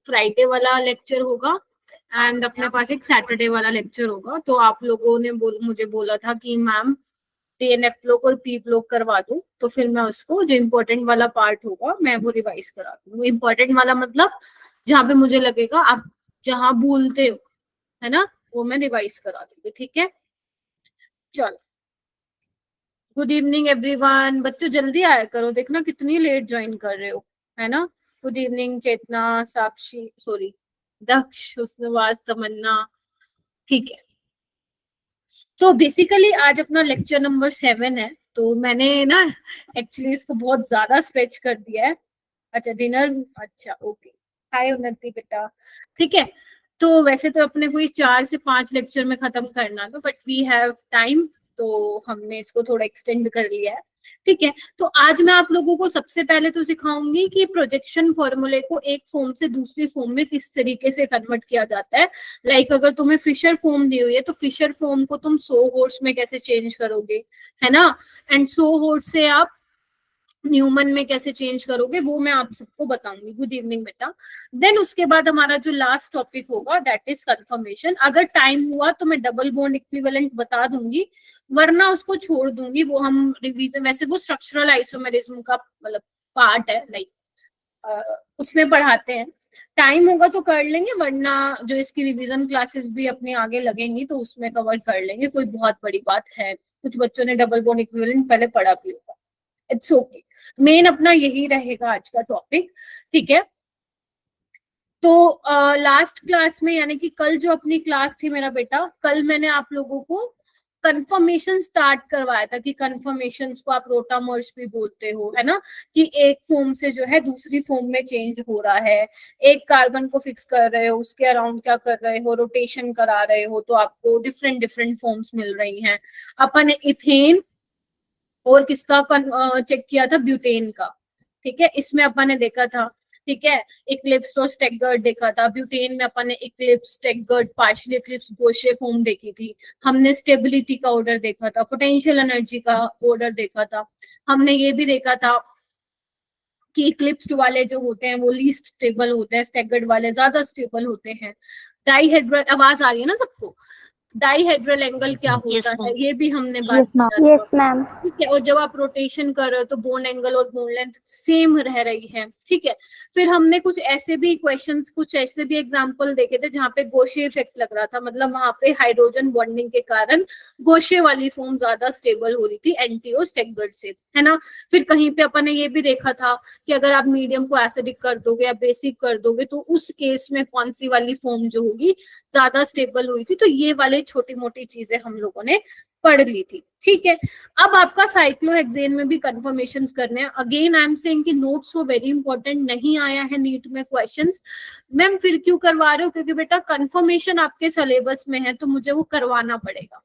Friday वाला lecture होगा and अपने पास एक सैटरडे वाला लेक्चर होगा। तो आप लोगों ने मुझे बोला था कि मैम DNF ब्लॉक और P ब्लॉक करवा दूं, तो फिर मैं उसको जो इम्पोर्टेंट वाला पार्ट होगा मैं वो रिवाइज करा दूं। इम्पोर्टेंट वाला मतलब जहाँ पे मुझे लगेगा आप जहाँ भूलते हो, है ना, वो मैं रिवाइज करा दूंगी। ठीक है, चलो गुड इवनिंग एवरीवन। बच्चों जल्दी आया करो, देखना कितनी लेट ज्वाइन कर रहे हो, है ना। गुड इवनिंग चेतना, साक्षी, सॉरी दक्ष, हुस्नवाज, तमन्ना। ठीक है, तो बेसिकली आज अपना लेक्चर नंबर 7 है। तो मैंने ना एक्चुअली इसको बहुत ज्यादा स्ट्रेच कर दिया है। अच्छा डिनर, अच्छा ओके, हाय उन्नति बेटा। ठीक है, तो वैसे तो अपने कोई 4 से 5 लेक्चर में खत्म करना था, बट वी हैव टाइम, तो हमने इसको थोड़ा एक्सटेंड कर लिया है। ठीक है, तो आज मैं आप लोगों को सबसे पहले तो सिखाऊंगी कि प्रोजेक्शन फॉर्मूले को एक फॉर्म से दूसरी फॉर्म में किस तरीके से कन्वर्ट किया जाता है। लाइक अगर तुम्हें फिशर फॉर्म दी हुई है तो फिशर फॉर्म को तुम सो हॉर्स में कैसे चेंज करोगे, है ना, एंड सो हॉर्स से आप न्यूमन में कैसे चेंज करोगे, वो मैं आप सबको बताऊंगी। गुड इवनिंग बेटा। देन उसके बाद हमारा जो लास्ट टॉपिक होगा दैट इज कंफर्मेशन। अगर टाइम हुआ तो मैं डबल बॉन्ड इक्विवेलेंट बता दूंगी, वरना उसको छोड़ दूंगी, वो हम रिवीजन, वैसे वो स्ट्रक्चरल आइसोमेरिज्म का मतलब पार्ट है, लाइक उसमें पढ़ाते हैं। टाइम होगा तो कर लेंगे, वरना जो इसकी रिवीजन क्लासेस भी अपने आगे लगेंगी तो उसमें कवर कर लेंगे, कोई बहुत बड़ी बात है। कुछ बच्चों ने डबल बॉन्ड इक्विवेलेंट पहले पढ़ा भी होगा, इट्स ओके। मेन अपना यही रहेगा आज का टॉपिक। ठीक है, तो लास्ट क्लास में यानी कि कल जो अपनी क्लास थी मेरा बेटा, कल मैंने आप लोगों को कंफर्मेशन स्टार्ट करवाया था कि कंफर्मेशंस को आप रोटामर्स भी बोलते हो, है ना, कि एक फॉर्म से जो है दूसरी फॉर्म में चेंज हो रहा है। एक कार्बन को फिक्स कर रहे हो, उसके अराउंड क्या कर रहे हो, रोटेशन करा रहे हो, तो आपको डिफरेंट डिफरेंट फॉर्म्स मिल रही हैं। अपन ने इथेन और किसका चेक किया था, ब्यूटेन का। ठीक है, इसमें अपन ने देखा था, ठीक है, इक्लिप्स और स्टेगर्ड देखा था। ब्यूटेन में अपन ने eclipse, staggered, partial eclipse, gauche form देखी थी। हमने स्टेबिलिटी का ऑर्डर देखा था, पोटेंशियल एनर्जी का ऑर्डर देखा था। हमने ये भी देखा था कि इक्लिप्स्ड वाले जो होते हैं वो लीस्ट स्टेबल होते हैं, स्टेगर्ड वाले ज्यादा स्टेबल होते हैं। डाइहेड्रल, आवाज आ रही है ना सबको, डाइहेड्रल एंगल क्या होता है ये भी हमने बात किया। Yes ma'am. ठीक है, और जब आप रोटेशन कर रहे हो तो बोन एंगल और बोन लेंथ सेम रह रही है। ठीक है, फिर हमने कुछ ऐसे भी क्वेश्चंस, कुछ ऐसे भी एग्जांपल देखे थे जहाँ पे गोशे इफेक्ट लग रहा था, मतलब वहां पे हाइड्रोजन बॉन्डिंग के कारण गोशे वाली फॉर्म ज्यादा स्टेबल हो रही थी एंटी और स्टेगर्ड से, है ना। फिर कहीं पे अपन ने ये भी देखा था कि अगर आप मीडियम को एसिडिक कर दोगे या बेसिक कर दोगे तो उस केस में कौन सी वाली फॉर्म जो होगी ज्यादा स्टेबल हुई थी। तो ये वाले छोटी मोटी चीजें हम लोगों ने पढ़ ली थी। ठीक है, अब आपका साइक्लोहेक्सेन में भी कंफर्मेशंस करने हैं। अगेन आई एम सेइंग कि नोट्स सो वेरी इंपॉर्टेंट, नहीं आया है नीट में क्वेश्चंस। मैम फिर क्यों करवा रहे हो, क्योंकि बेटा कंफर्मेशन आपके सिलेबस में है तो मुझे वो करवाना पड़ेगा।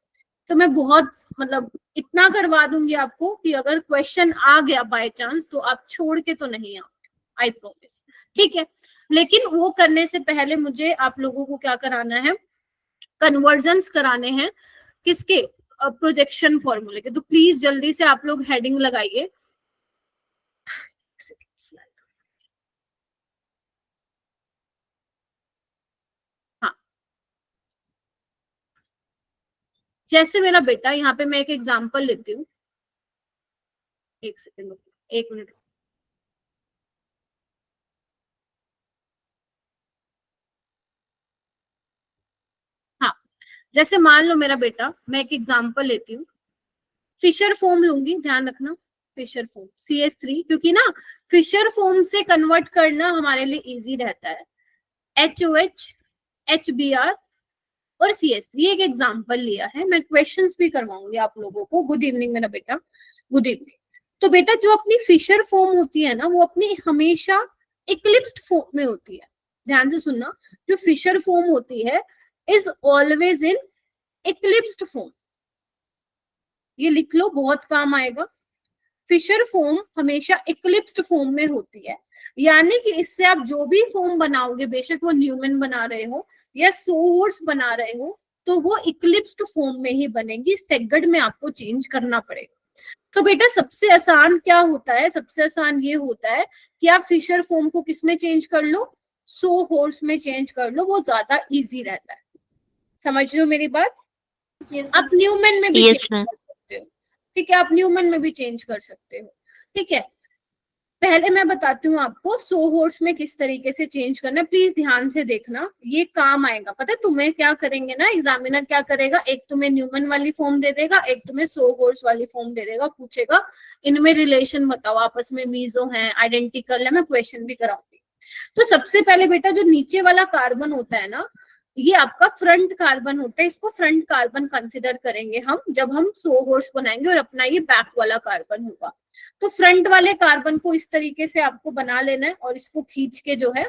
तो मैं बहुत मतलब इतना करवा दूंगी आपको कि अगर क्वेश्चन आ गया बाय चांस तो आप छोड़ के तो नहीं आओ, आई प्रॉमिस। ठीक है, लेकिन वो करने से पहले मुझे आप लोगों को क्या कराना है, कन्वर्जन्स कराने हैं। किसके, प्रोजेक्शन फॉर्मूले के। तो प्लीज जल्दी से आप लोग हेडिंग लगाइए। हाँ, जैसे मेरा बेटा, यहाँ पे मैं एक एग्जांपल लेती हूँ, एक सेकेंड, एक मिनट। हाँ, जैसे मान लो मेरा बेटा, मैं एक एग्जांपल लेती हूँ, फिशर फॉर्म लूंगी, ध्यान रखना, फिशर फॉर्म CH3, क्योंकि ना फिशर फॉर्म से कन्वर्ट करना हमारे लिए इजी रहता है। HOH, HBr और CH3, एक एग्जांपल लिया है, मैं क्वेश्चंस भी करवाऊंगी आप लोगों को। गुड इवनिंग मेरा बेटा, गुड इवनिंग। तो बेटा जो अपनी फिशर फॉर्म होती है ना वो अपनी हमेशा इक्लिप्स्ड फॉर्म में होती है। ध्यान से सुनना, जो फिशर फॉर्म होती है is always in eclipsed form. ये लिख लो, बहुत काम आएगा। फिशर फॉर्म हमेशा इक्लिप्स्ड फॉर्म में होती है, यानी कि इससे आप जो भी फॉर्म बनाओगे, बेशक वो न्यूमन बना रहे हो या सोहर्स बना रहे हो, तो वो इक्लिप्स्ड फॉर्म में ही बनेगी, स्टेगर्ड में आपको चेंज करना पड़ेगा। तो बेटा सबसे आसान क्या होता है, सबसे आसान ये होता है कि आप फिशर फॉर्म को किसमें चेंज कर लो, सो होर्स में चेंज कर लो, वो ज्यादा इजी रहता है। समझ रहे हो मेरी बात? आप न्यूमन में भी चेंज कर सकते हो, ठीक है, आप न्यूमन में भी चेंज कर सकते हो, ठीक है। पहले मैं बताती हूँ आपको सो होर्स में किस तरीके से चेंज करना है, प्लीज ध्यान से देखना, ये काम आएगा। पता है तुम्हें क्या करेंगे ना, एग्जामिनर क्या करेगा, एक तुम्हें न्यूमन वाली फॉर्म दे देगा, एक तुम्हें सो होर्स वाली फॉर्म दे देगा, पूछेगा इनमें रिलेशन बताओ, आपस में मीजो है, आइडेंटिकल है, मैं क्वेश्चन भी कराऊंगी। तो सबसे पहले बेटा जो नीचे वाला कार्बन होता है ना, ये आपका फ्रंट कार्बन होता है, इसको फ्रंट कार्बन कंसिडर करेंगे हम जब हम सो होर्स बनाएंगे, और अपना ये बैक वाला कार्बन होगा। तो फ्रंट वाले कार्बन को इस तरीके से आपको बना लेना है, और इसको खींच के जो है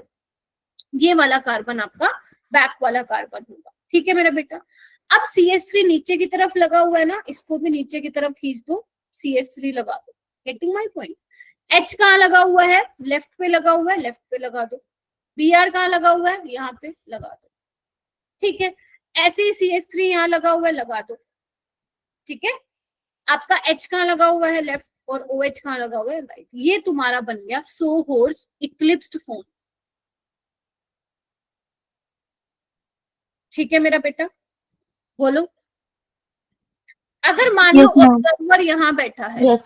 ये वाला कार्बन आपका बैक वाला कार्बन होगा, ठीक है मेरा बेटा। अब CH3 नीचे की तरफ लगा हुआ है ना, इसको भी नीचे की तरफ खींच दो, CH3 लगा दो। Getting my point? H कहाँ लगा हुआ है, लेफ्ट पे लगा हुआ है, लेफ्ट पे लगा दो। Br कहाँ लगा हुआ है, यहाँ पे लगा दो, ठीक है। ऐसे ही CH3 यहाँ लगा हुआ है, लगा दो, ठीक है। आपका H कहाँ लगा हुआ है, लेफ्ट, और OH कहाँ लगा हुआ है, राइट। ये तुम्हारा बन गया सो होर्स इक्लिप्स्ड फॉर्म, ठीक है मेरा बेटा, बोलो। अगर मान लो ऑब्जर्वर यहाँ बैठा है,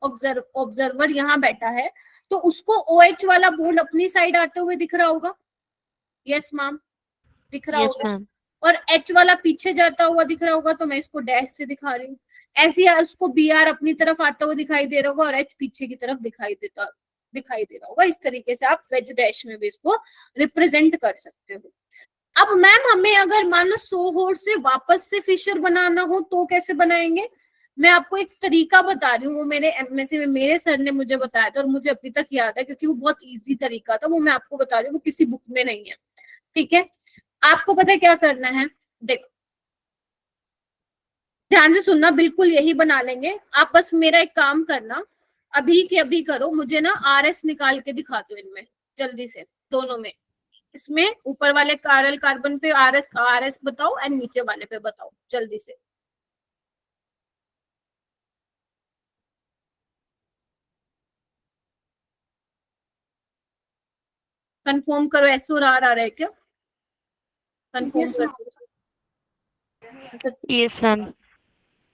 ऑब्जर्वर यहाँ बैठा है, तो उसको OH वाला बोल अपनी साइड आते हुए दिख रहा होगा, यस मैम, दिख रहा होगा, और H वाला पीछे जाता हुआ दिख रहा होगा, तो मैं इसको डैश से दिखा रही हूँ। ऐसे ही उसको Br अपनी तरफ आता हुआ दिखाई दे रहा होगा, और H पीछे की तरफ दिखाई दे रहा होगा। इस तरीके से आप वेज डैश में भी इसको रिप्रेजेंट कर सकते हो। अब मैम हमें अगर मान लो सो होर्स से वापस से फिशर बनाना हो तो कैसे बनाएंगे? मैं आपको एक तरीका बता रही हूँ, वो मेरे एमएससी में मेरे सर ने मुझे बताया था, और मुझे अभी तक याद है, क्योंकि वो बहुत इजी तरीका था, वो मैं आपको बता रही हूँ, वो किसी बुक में नहीं है, ठीक है। आपको पता है क्या करना है, देखो ध्यान से सुनना, बिल्कुल यही बना लेंगे आप, बस मेरा एक काम करना, अभी के अभी करो, मुझे ना RS निकाल के दिखा दो इनमें जल्दी से, दोनों में। इसमें ऊपर वाले कारल कार्बन पे RS बताओ, एंड नीचे वाले पे बताओ जल्दी से। कंफर्म करो, एस और आर आ रहा है क्या? कंफर्म करो। Yes ma'am.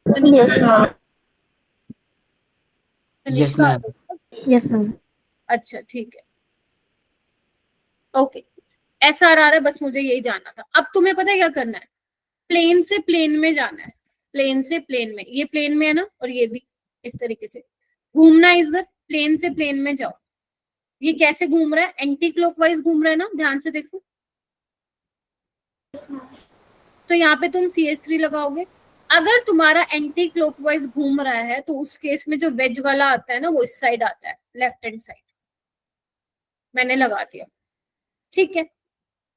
Yes ma'am. Yes ma'am. अच्छा ठीक है, ओके, ऐसा आ रहा है, बस मुझे यही जानना था। अब तुम्हें पता है क्या करना है, प्लेन से प्लेन में जाना है, प्लेन से प्लेन में, ये प्लेन में है ना, और ये भी इस तरीके से घूमना है इधर, प्लेन से प्लेन में जाओ। ये कैसे घूम रहा है, एंटी क्लॉकवाइज घूम रहा है ना, ध्यान से देखो। तो यहाँ पे तुम CH3 लगाओगे। अगर तुम्हारा एंटी क्लॉकवाइज घूम रहा है, तो उस केस में जो वेज वाला आता है ना, वो इस साइड आता है, लेफ्ट हैंड साइड, मैंने लगा दिया, ठीक है।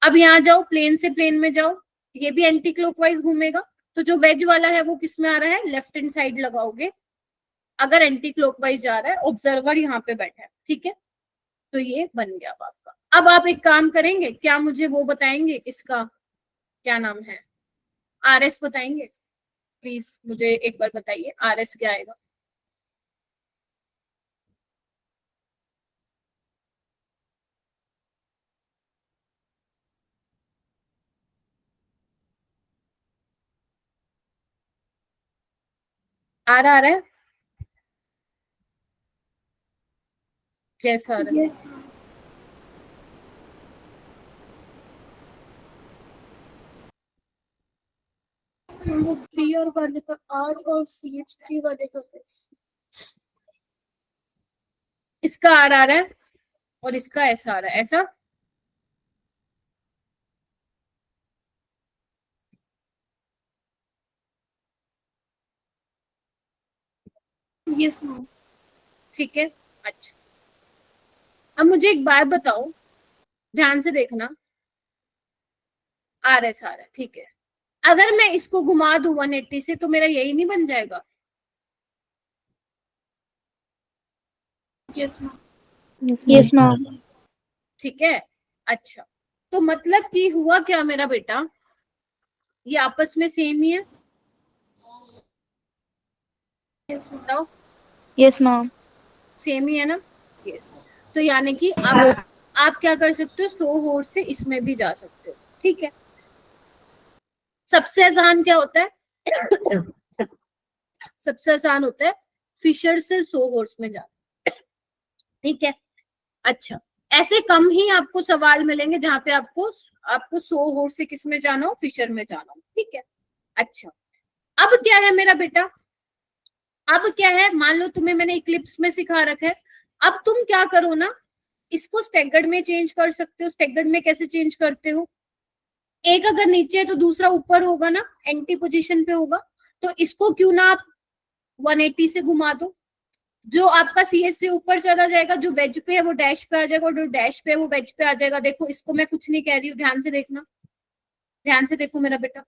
अब यहाँ जाओ, प्लेन से प्लेन में जाओ, ये भी एंटी क्लॉकवाइज घूमेगा, तो जो वेज वाला है वो किस में आ रहा है, लेफ्ट हैंड साइड लगाओगे। अगर एंटी क्लॉकवाइज जा रहा है, ऑब्जर्वर यहाँ पे बैठा है, ठीक है। तो ये बन गया आपका। अब आप एक काम करेंगे, क्या मुझे वो बताएंगे, इसका क्या नाम है, RS बताएंगे प्लीज, मुझे एक बार बताइए RS क्या आएगा। आ रहा है, कैसा आ रहा है? और वाले का R और CH3 वाले का इसका R आ रहा है, और इसका ऐसा आ रहा है, ऐसा। यस मैम, ठीक है। अच्छा, अब मुझे एक बात बताओ, ध्यान से देखना, RS आ रहा है, ठीक है। अगर मैं इसको घुमा दूं 180 से, तो मेरा यही नहीं बन जाएगा? Yes ma'am. Yes ma'am. ठीक है, अच्छा, तो मतलब कि हुआ क्या मेरा बेटा, ये आपस में सेम ही है, यस बताओ, यस मैम। सेम ही है ना, यस। तो यानी कि अब आप क्या कर सकते हो, सो होर्स से इसमें भी जा सकते हो, ठीक है। सबसे आसान क्या होता है सबसे आसान होता है फिशर से सो होर्स में जाना, ठीक है। अच्छा, ऐसे कम ही आपको सवाल मिलेंगे जहां पे आपको आपको सो होर्स से किस में जाना हो, फिशर में जाना हो, ठीक है। अच्छा, अब क्या है मेरा बेटा, अब क्या है, मान लो तुम्हें मैंने इक्लिप्स में सिखा रखा है, अब तुम क्या करो ना, इसको स्टैगर्ड में चेंज कर सकते हो। स्टैगर्ड में कैसे चेंज करते हो, एक अगर नीचे है तो दूसरा ऊपर होगा ना, एंटी पोजीशन पे होगा, तो इसको क्यों ना आप 180 से घुमा दो, जो आपका CH3 ऊपर चला जाएगा, जो वेज पे है वो डैश पे आ जाएगा, और जो डैश पे है वो वेज पे आ जाएगा। देखो इसको मैं कुछ नहीं कह रही हूँ, ध्यान से देखना, ध्यान से देखो मेरा बेटा,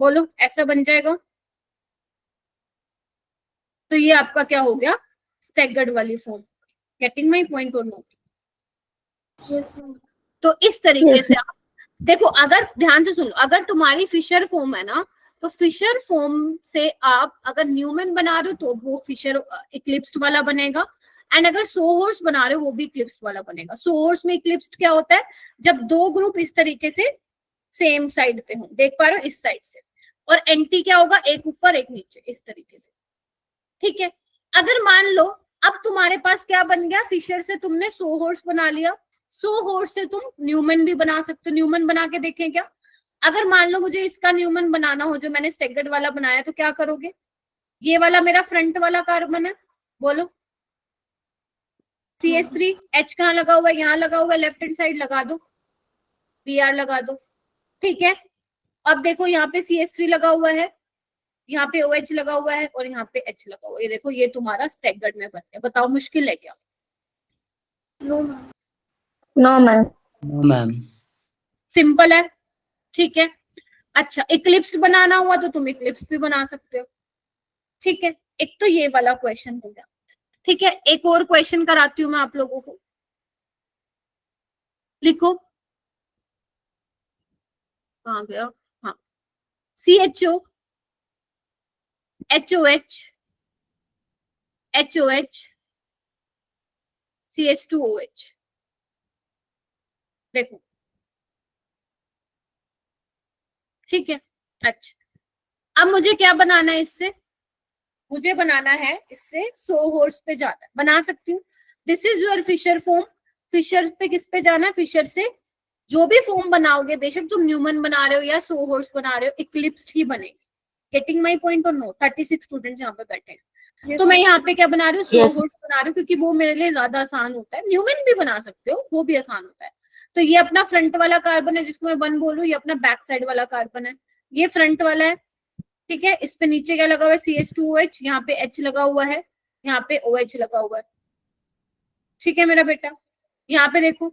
बोलो ऐसा बन जाएगा। तो ये आपका क्या हो गया, स्टैगर्ड वाली फॉर्म। गेटिंग माई पॉइंट और नोट। Yes. तो इस तरीके Yes. से आप देखो, अगर ध्यान से सुनो, अगर तुम्हारी फिशर फॉर्म है ना, तो फिशर फॉर्म से आप अगर न्यूमन बना रहे हो तो वो फिशर इक्लिप्स्ड वाला बनेगा, एंड अगर सोहोर्स बना रहे हो वो भी इक्लिप्स्ड वाला बनेगा। सोहोर्स में इक्लिप्स्ड क्या होता है, जब दो ग्रुप इस तरीके से सेम साइड पे हो, देख पा रहे हो इस साइड से, और एंटी क्या होगा, एक ऊपर एक नीचे इस तरीके से, ठीक है। अगर मान लो अब तुम्हारे पास क्या बन गया, फिशर से तुमने सो हॉर्स बना लिया, सो हॉर्स से तुम न्यूमन भी बना सकते हो। न्यूमन बना के देखें क्या, अगर मान लो मुझे इसका न्यूमन बनाना हो जो मैंने स्टेगर्ड वाला बनाया, तो क्या करोगे, ये वाला मेरा फ्रंट वाला कार्बन है, बोलो CH3, H कहाँ लगा हुआ है, यहाँ लगा हुआ है, लेफ्ट हैंड साइड लगा दो, Br लगा दो, ठीक है। अब देखो यहाँ पे CH3 लगा हुआ है, यहाँ पे OH लगा हुआ है, और यहाँ पे H लगा हुआ है, ये देखो ये तुम्हारा स्टेगर्ड में बन गया। बताओ मुश्किल है क्या, No, ma'am. No, ma'am. No ma'am. Simple है, ठीक है। अच्छा, इक्लिप्स बनाना हुआ तो तुम इक्लिप्स भी बना सकते हो, ठीक है। एक तो ये वाला क्वेश्चन हो गया, ठीक है। एक और क्वेश्चन कराती हूँ मैं आप लोगों को, लिखो, कहाँ गया, हाँ, CHO, HOH, HOH, CH2OH, देखो, ठीक है। अच्छा, अब मुझे क्या बनाना है इससे, मुझे बनाना है इससे सो हॉर्स पे जाना है, बना सकती हूँ। This is your Fischer form, Fischer पे किस पे जाना है, फिशर से जो भी फॉर्म बनाओगे, बेशक तुम न्यूमन बना रहे हो या सो हॉर्स बना रहे हो, इक्लिप्स्ड ही बनेगी। गेटिंग माई पॉइंट और नो, 36 स्टूडेंट्स यहाँ पे बैठे हैं। Yes. तो मैं यहाँ पे क्या बना रही हूँ, सो Yes. हॉर्स बना रही हूँ, क्योंकि वो मेरे लिए ज्यादा आसान होता है। न्यूमन भी बना सकते हो, वो भी आसान होता है। तो ये अपना फ्रंट वाला कार्बन है जिसको मैं 1 बोलूँ, ये अपना बैक साइड वाला कार्बन है, ये फ्रंट वाला है, ठीक है। इस पे नीचे क्या लगा हुआ है, CH2OH, यहाँ पे H लगा हुआ है, यहाँ पे OH लगा हुआ है, ठीक है मेरा बेटा। यहाँ पे देखो,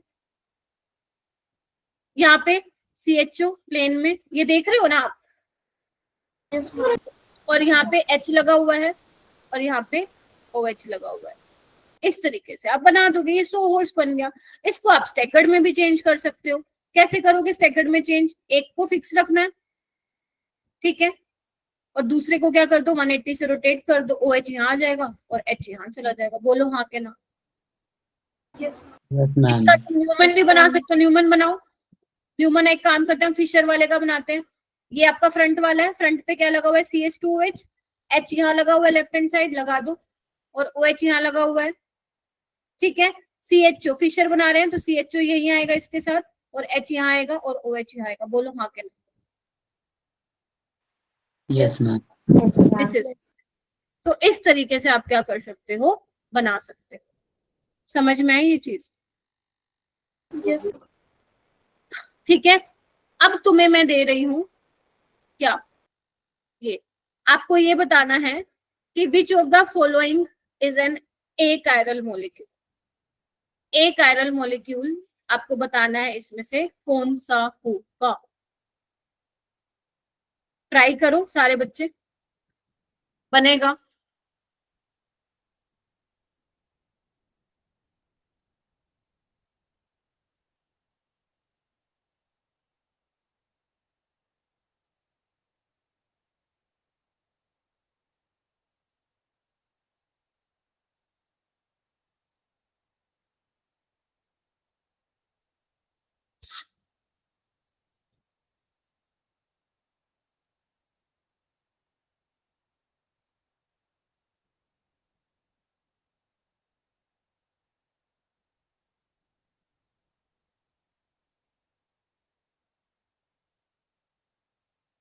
यहाँ पे CHO प्लेन में, ये देख रहे हो ना आप, Yes, ma'am. और यहाँ पे H लगा हुआ है, और यहाँ पे OH लगा हुआ है। इस तरीके से आप बना दोगे, ये सो हॉर्स बन गया। इसको आप स्टैगर्ड में भी चेंज कर सकते हो। कैसे करोगे स्टैगर्ड में चेंज, एक को फिक्स रखना है, ठीक है, और दूसरे को क्या कर दो, 180 से रोटेट कर दो, OH यहाँ आ जाएगा और H यहाँ चला जाएगा। बोलो हाँ के ना। Yes. Yes ma'am. इसका न्यूमन भी बना सकते हो, न्यूमन बनाओ। न्यूमन एक काम करते हैं, फिशर वाले का बनाते हैं। ये आपका फ्रंट वाला है, फ्रंट पे क्या लगा हुआ है, CH2OH, H यहाँ लगा हुआ है, लेफ्ट हैंड साइड लगा दो, और OH यहाँ लगा हुआ है, ठीक है। CHO फिशर बना रहे हैं तो CHO यही आएगा इसके साथ, और H यहाँ आएगा और OH यहाँ आएगा। बोलो हाँ के ना। Yes ma'am. Yes, this ma'am. Is, तो इस तरीके से आप क्या कर सकते हो, बना सकते हो। समझ में आई ये चीज, Yes. ठीक है। अब तुम्हें मैं दे रही हूँ क्या, ये आपको ये बताना है कि which of the following is an achiral molecule. Achiral molecule आपको बताना है, इसमें से कौन सा होगा। ट्राई करो सारे बच्चे, बनेगा।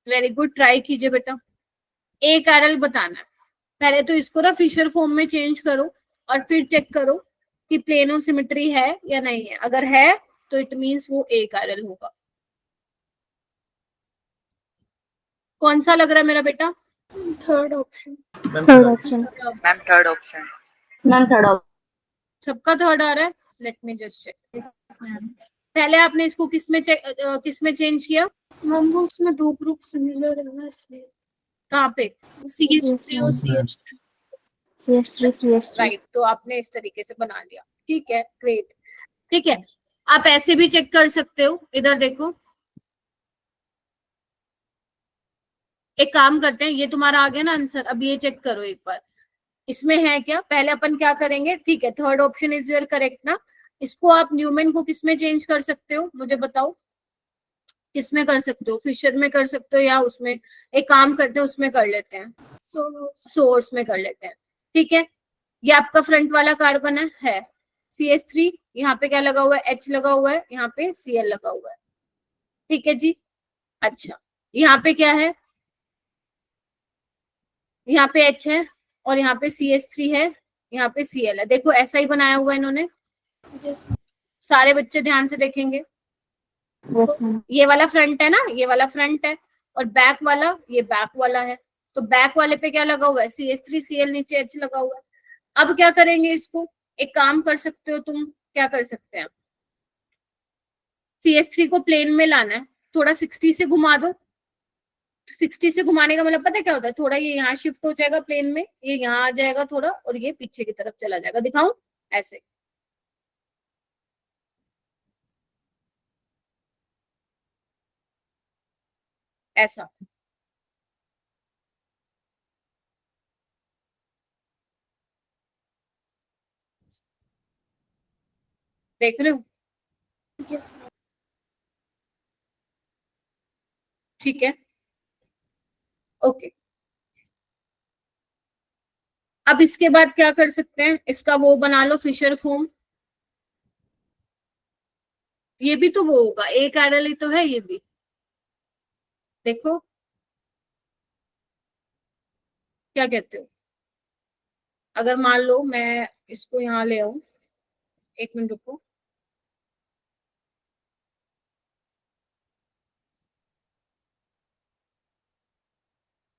वेरी गुड, ट्राई कीजिए बेटा। एक एरल बताना है। पहले तो इसको ना फिशर फॉर्म में चेंज करो और फिर चेक करो कि प्लेनो सिमेट्री है या नहीं है। अगर है तो इट मींस वो एक एरल होगा। कौन सा लग रहा है मेरा बेटा? Third option. Third option ma'am third option. Ma'am third option सबका थर्ड आ रहा है? Let me just check. पहले आपने इसको किसमें चेंज किया? मैम वो उसमें दो ग्रुप सिमिलर है ना, इसलिए। कहाँ पे? CH3 और CH3। CH3 CH3 राइट, तो आपने इस तरीके से बना लिया। ठीक है, ग्रेट। ठीक है, आप ऐसे भी चेक कर सकते हो। इधर देखो, एक काम करते हैं, ये तुम्हारा आ गया ना आंसर, अब ये चेक करो एक बार इसमें है क्या। पहले अपन क्या करेंगे, ठीक है, third option is your correct ना। इसको आप न्यूमेन को किसमें चेंज कर सकते हो, मुझे बताओ। किसमें कर सकते हो? फिशर में कर सकते हो या उसमें? एक काम करते हैं, उसमें कर लेते हैं, सोर्स में कर लेते हैं। ठीक है, ये आपका फ्रंट वाला कार्बन है CH3। यहाँ पे क्या लगा हुआ है? H लगा हुआ है, यहाँ पे Cl लगा हुआ है। ठीक है जी। अच्छा, यहाँ पे क्या है? यहाँ पे H है और यहाँ पे CH3 है, यहाँ पे Cl है। देखो ऐसा ही बनाया हुआ है इन्होंने। सारे बच्चे ध्यान से देखेंगे। यस मैम ये वाला फ्रंट है ना, ये वाला फ्रंट है, और बैक वाला ये बैक वाला है। तो बैक वाले पे क्या लगा हुआ है? CH3 Cl, नीचे H लगा हुआ है। अब क्या करेंगे इसको? एक काम कर सकते हो तुम, क्या कर सकते हैं, CH3 को प्लेन में लाना है, थोड़ा 60 से घुमा दो। 60 से घुमाने का मतलब पता है क्या होता है? थोड़ा ये यहाँ शिफ्ट हो जाएगा प्लेन में, ये यहाँ आ जाएगा थोड़ा, और ये पीछे की तरफ चला जाएगा। दिखाऊं? ऐसे। ऐसा। देख रहे हो? यस। ठीक है, ओके। अब इसके बाद क्या कर सकते हैं, इसका वो बना लो, फिशर फॉर्म। ये भी तो वो होगा, एक एरल ही तो है ये भी। देखो क्या कहते हो? अगर मान लो मैं इसको यहाँ ले आऊं, एक मिनट रुको।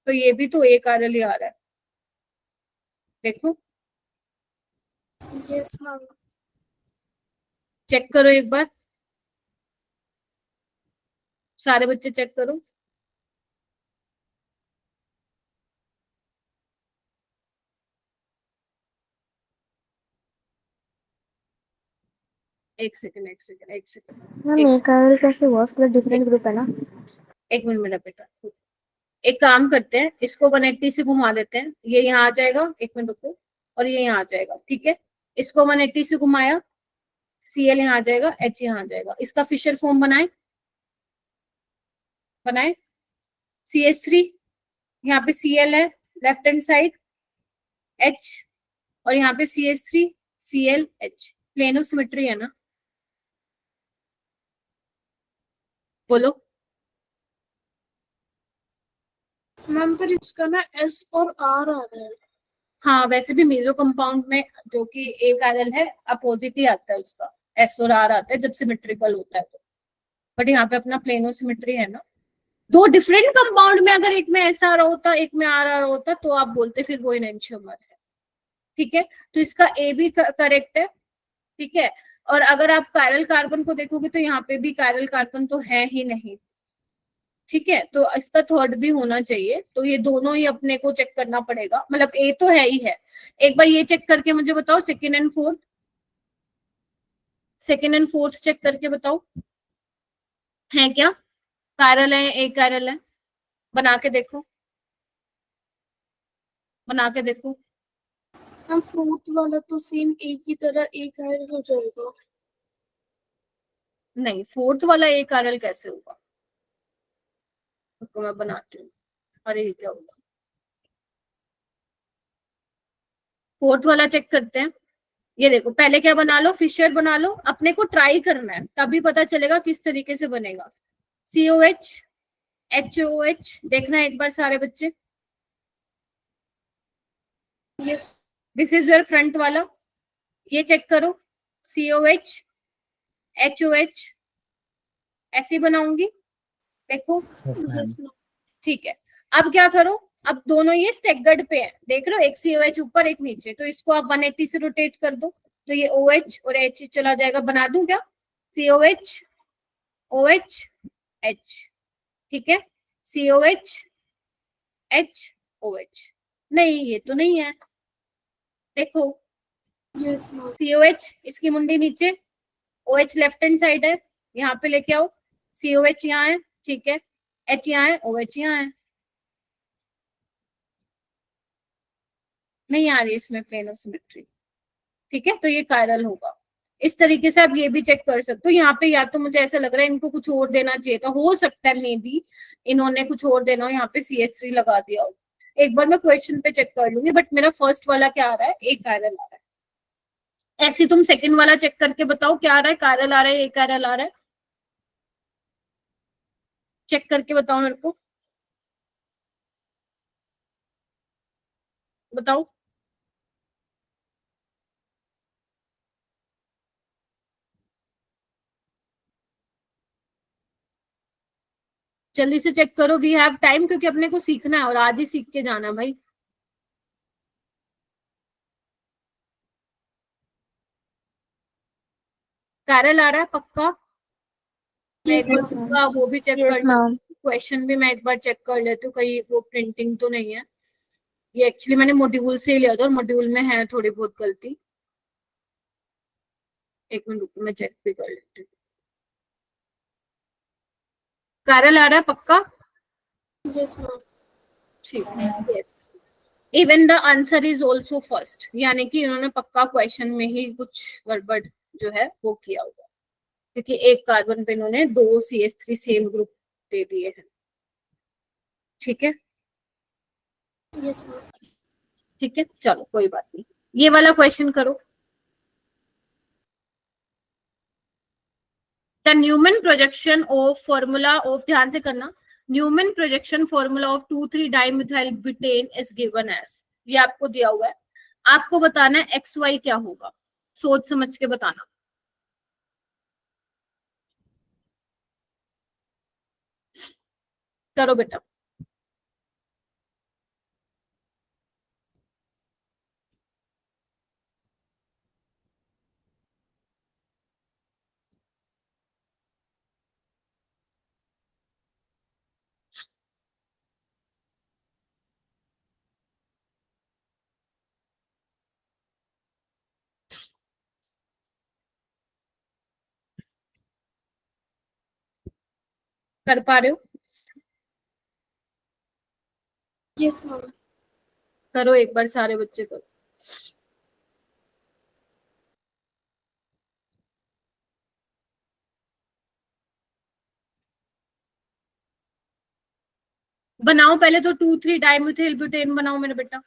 तो ये भी तो एक एरल ही आ रहा है। देखो, यस मैम। चेक करो एक बार, सारे बच्चे चेक करो। एक सेकंड, एक सेकंड, एक सेकंड, मैम एक एक सेकंड, एरल कैसे हुआ? उसका डिफरेंट ग्रुप है ना। एक मिनट मेरा बेटा। एक काम करते हैं, इसको 180 से घुमा देते हैं, ये यहाँ आ जाएगा, एक मिनट रुको, और ये यहाँ आ जाएगा। ठीक है, इसको 180 से घुमाया, Cl यहाँ आ जाएगा, H यहाँ आ जाएगा। इसका फिशर फॉर्म बनाए, बनाए। CH3, यहाँ पे Cl है लेफ्ट हैंड साइड, H, और यहाँ पे CH3 Cl H। Plano symmetry है ना? बोलो। मैम पर इसका ना S और R आ रहा है। हाँ, वैसे भी मेसो कंपाउंड में जो कि एक एरल है, अपोजिट ही आता है उसका, S और R आता है जब सिमेट्रिकल होता है तो। बट यहाँ पे अपना प्लेनो सिमेट्री है ना। दो डिफरेंट कंपाउंड में अगर एक में ऐसा आ रहा होता, एक में आ रहा होता, तो आप बोलते फिर वो एनेंटियोमर है। ठीक है, तो इसका ए भी करेक्ट है। ठीक है, और अगर आप कायरल कार्बन को देखोगे तो यहाँ पे भी कायरल कार्बन तो है ही नहीं। ठीक है, तो इसका थर्ड भी होना चाहिए। तो ये दोनों ही अपने को चेक करना पड़ेगा, मतलब ए तो है ही है। एक बार ये चेक करके मुझे बताओ, second and fourth, second and fourth check करके बताओ, है क्या? कायरल है, एक कायरल है? बना के देखो, बना के देखो। मैम फोर्थ वाला तो सेम एक ही तरह एक एरल हो जाएगा। नहीं, फोर्थ वाला एक कायरल कैसे होगा? तो मैं बनाती हूँ। अरे ये क्या होगा? फोर्थ वाला चेक करते हैं। ये देखो, पहले क्या बना लो, फिशर बना लो, अपने को ट्राई करना है, तभी पता चलेगा किस तरीके से बनेगा। COH HOH देखना एक बार सारे बच्चे, yes this is your front वाला, ये चेक करो COH HOH ऐसे बनाऊंगी, देखो यस मैम ठीक है। अब क्या करो, अब दोनों ये स्टेगर्ड पे है, देख रहे हो, एक COH ऊपर एक नीचे, तो इसको आप 180 से रोटेट कर दो, तो ये OH और H चला जाएगा, बना दूं क्या, COH OH H, ठीक है, COH H OH, नहीं ये तो नहीं है, देखो यस मैम COH इसकी मुंडी नीचे, OH लेफ्ट हैंड साइड है, यहाँ पे लेके आओ, COH यहाँ है, ठीक है, H यहाँ है, OH यहाँ है, नहीं आ रही इसमें प्लेन ऑफ सिमेट्री, ठीक है, तो ये कायरल होगा। इस तरीके से आप ये भी चेक कर सकते हो। यहाँ पे या तो मुझे ऐसा लग रहा है इनको कुछ और देना चाहिए था, हो सकता है मे बी इन्होंने कुछ और देना हो, यहाँ पे CH3 लगा दिया हो। एक बार मैं क्वेश्चन पे चेक कर लूंगी, बट मेरा फर्स्ट वाला क्या आ रहा है, एक कायरल आ रहा है। ऐसे तुम सेकंड वाला चेक करके बताओ क्या आ रहा है, कायरल आ रहा है, एक कायरल आ रहा है, चेक करके बताओ मेरे को, बताओ। जल्दी से चेक करो, वी हैव टाइम, क्योंकि अपने को सीखना है और आज ही सीख के जाना भाई। कायरल आ रहा है पक्का, मैं एक यस बार मैम पक्का वो भी चेक Yes, कर लेती ma'am. हूँ, क्वेश्चन भी मैं एक बार चेक कर लेती हूँ, कहीं वो प्रिंटिंग तो नहीं है। ये एक्चुअली मैंने मॉड्यूल से ही लिया था और मॉड्यूल में है थोड़ी बहुत गलती, एक मिनट रुको मैं चेक भी कर लेती हूँ। कायरल आ रहा है पक्का, यस मैम ठीक है, yes, even the answer is also first, यानी कि इन्होंने पक्का क्वेश्चन में ही कुछ गड़बड़ जो है वो किया होगा, क्योंकि एक कार्बन पे इन्होंने 2 CH3 सेम ग्रुप दे दिए हैं, ठीक है, यस मैम ठीक है, चलो कोई बात नहीं। ये वाला क्वेश्चन करो, the Newman projection of formula of, ध्यान से करना, न्यूमैन प्रोजेक्शन फॉर्मूला ऑफ 2,3-डाइमिथाइल ब्यूटेन इज गिवन एज, ये आपको दिया हुआ है, आपको बताना है XY क्या होगा, सोच समझ के बताना। करो बेटा, कर पा रहे हो, यस मैम करो एक बार सारे बच्चे करो। बनाओ पहले तो 2,3-डाइमिथाइल ब्यूटेन बनाओ मेरे बेटा,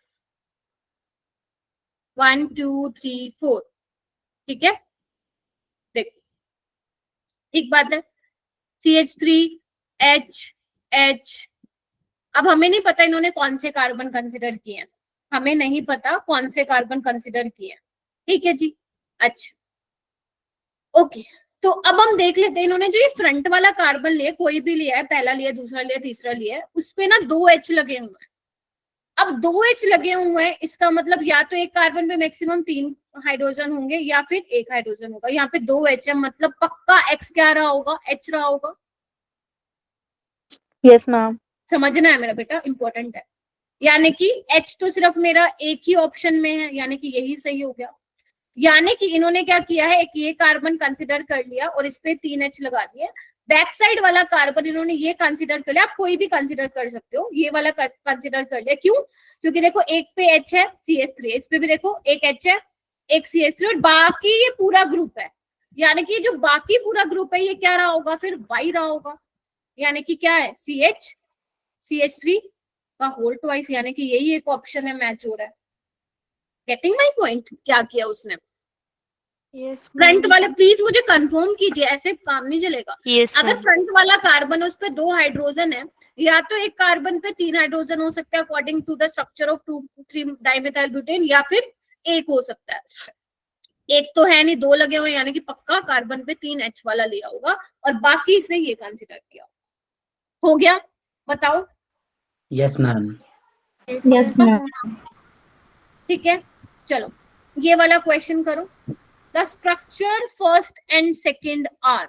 1 2 3 4, ठीक है, देखो ठीक बात है, CH3H, अब हमें नहीं पता इन्होंने कौन से कार्बन कंसिडर किए हैं, हमें नहीं पता कौन से कार्बन कंसिडर किए हैं, ठीक है जी, अच्छा ओके। तो अब हम देख लेते हैं, इन्होंने जो ये फ्रंट वाला कार्बन लिया, कोई भी लिया है, पहला लिया, दूसरा लिया, तीसरा लिया है, उसपे ना 2 H लगे हुए हैं। अब 2 H लगे हुए हैं, इसका मतलब या तो एक कार्बन पे मैक्सिमम 3 हाइड्रोजन होंगे या फिर 1 हाइड्रोजन होगा, यहाँ पे 2 H है, मतलब पक्का X क्या रहा होगा, H रहा होगा, Yes, ma'am. समझना है मेरा बेटा, इंपॉर्टेंट है। यानी कि H तो सिर्फ मेरा एक ही ऑप्शन में है, यानी कि यही सही हो गया। यानी कि इन्होंने क्या किया है, एक ये कार्बन कंसिडर कर लिया और इस पे 3 H लगा दिए, बैक साइड वाला कार्बन इन्होंने ये कंसिडर कर लिया, आप कोई भी कंसिडर कर सकते हो, ये वाला कंसिडर कर लिया, क्यों, क्योंकि देखो एक पे H है CH3, इस पे भी देखो एक H है, एक CH3, और बाकी ये पूरा ग्रुप है, यानी कि जो बाकी पूरा ग्रुप है ये क्या रहा होगा, फिर Y रहा होगा, यानी कि क्या है, CH3 का होल ट्वाइस, यानी कि यही एक ऑप्शन है मैच हो रहा है। गेटिंग माय पॉइंट, क्या किया उसने, Yes, फ्रंट ma'am. वाले प्लीज मुझे कंफर्म कीजिए, ऐसे काम नहीं चलेगा। Yes, अगर ma'am. फ्रंट वाला कार्बन उस पे 2 हाइड्रोजन है, या तो एक कार्बन पे 3 हाइड्रोजन हो सकता है according to the structure of 2,3 dimethyl butane, या फिर एक हो सकता है। एक तो है नहीं, 2 लगे हुए, यानी कि पक्का कार्बन पे 3 H वाला लिया होगा, और बाकी से ये कंसिडर किया। हो गया? बताओ। Yes ma'am. Yes, ma'am. ठीक है, चलो ये वाला क्वेश्चन करो। The structure first and second are,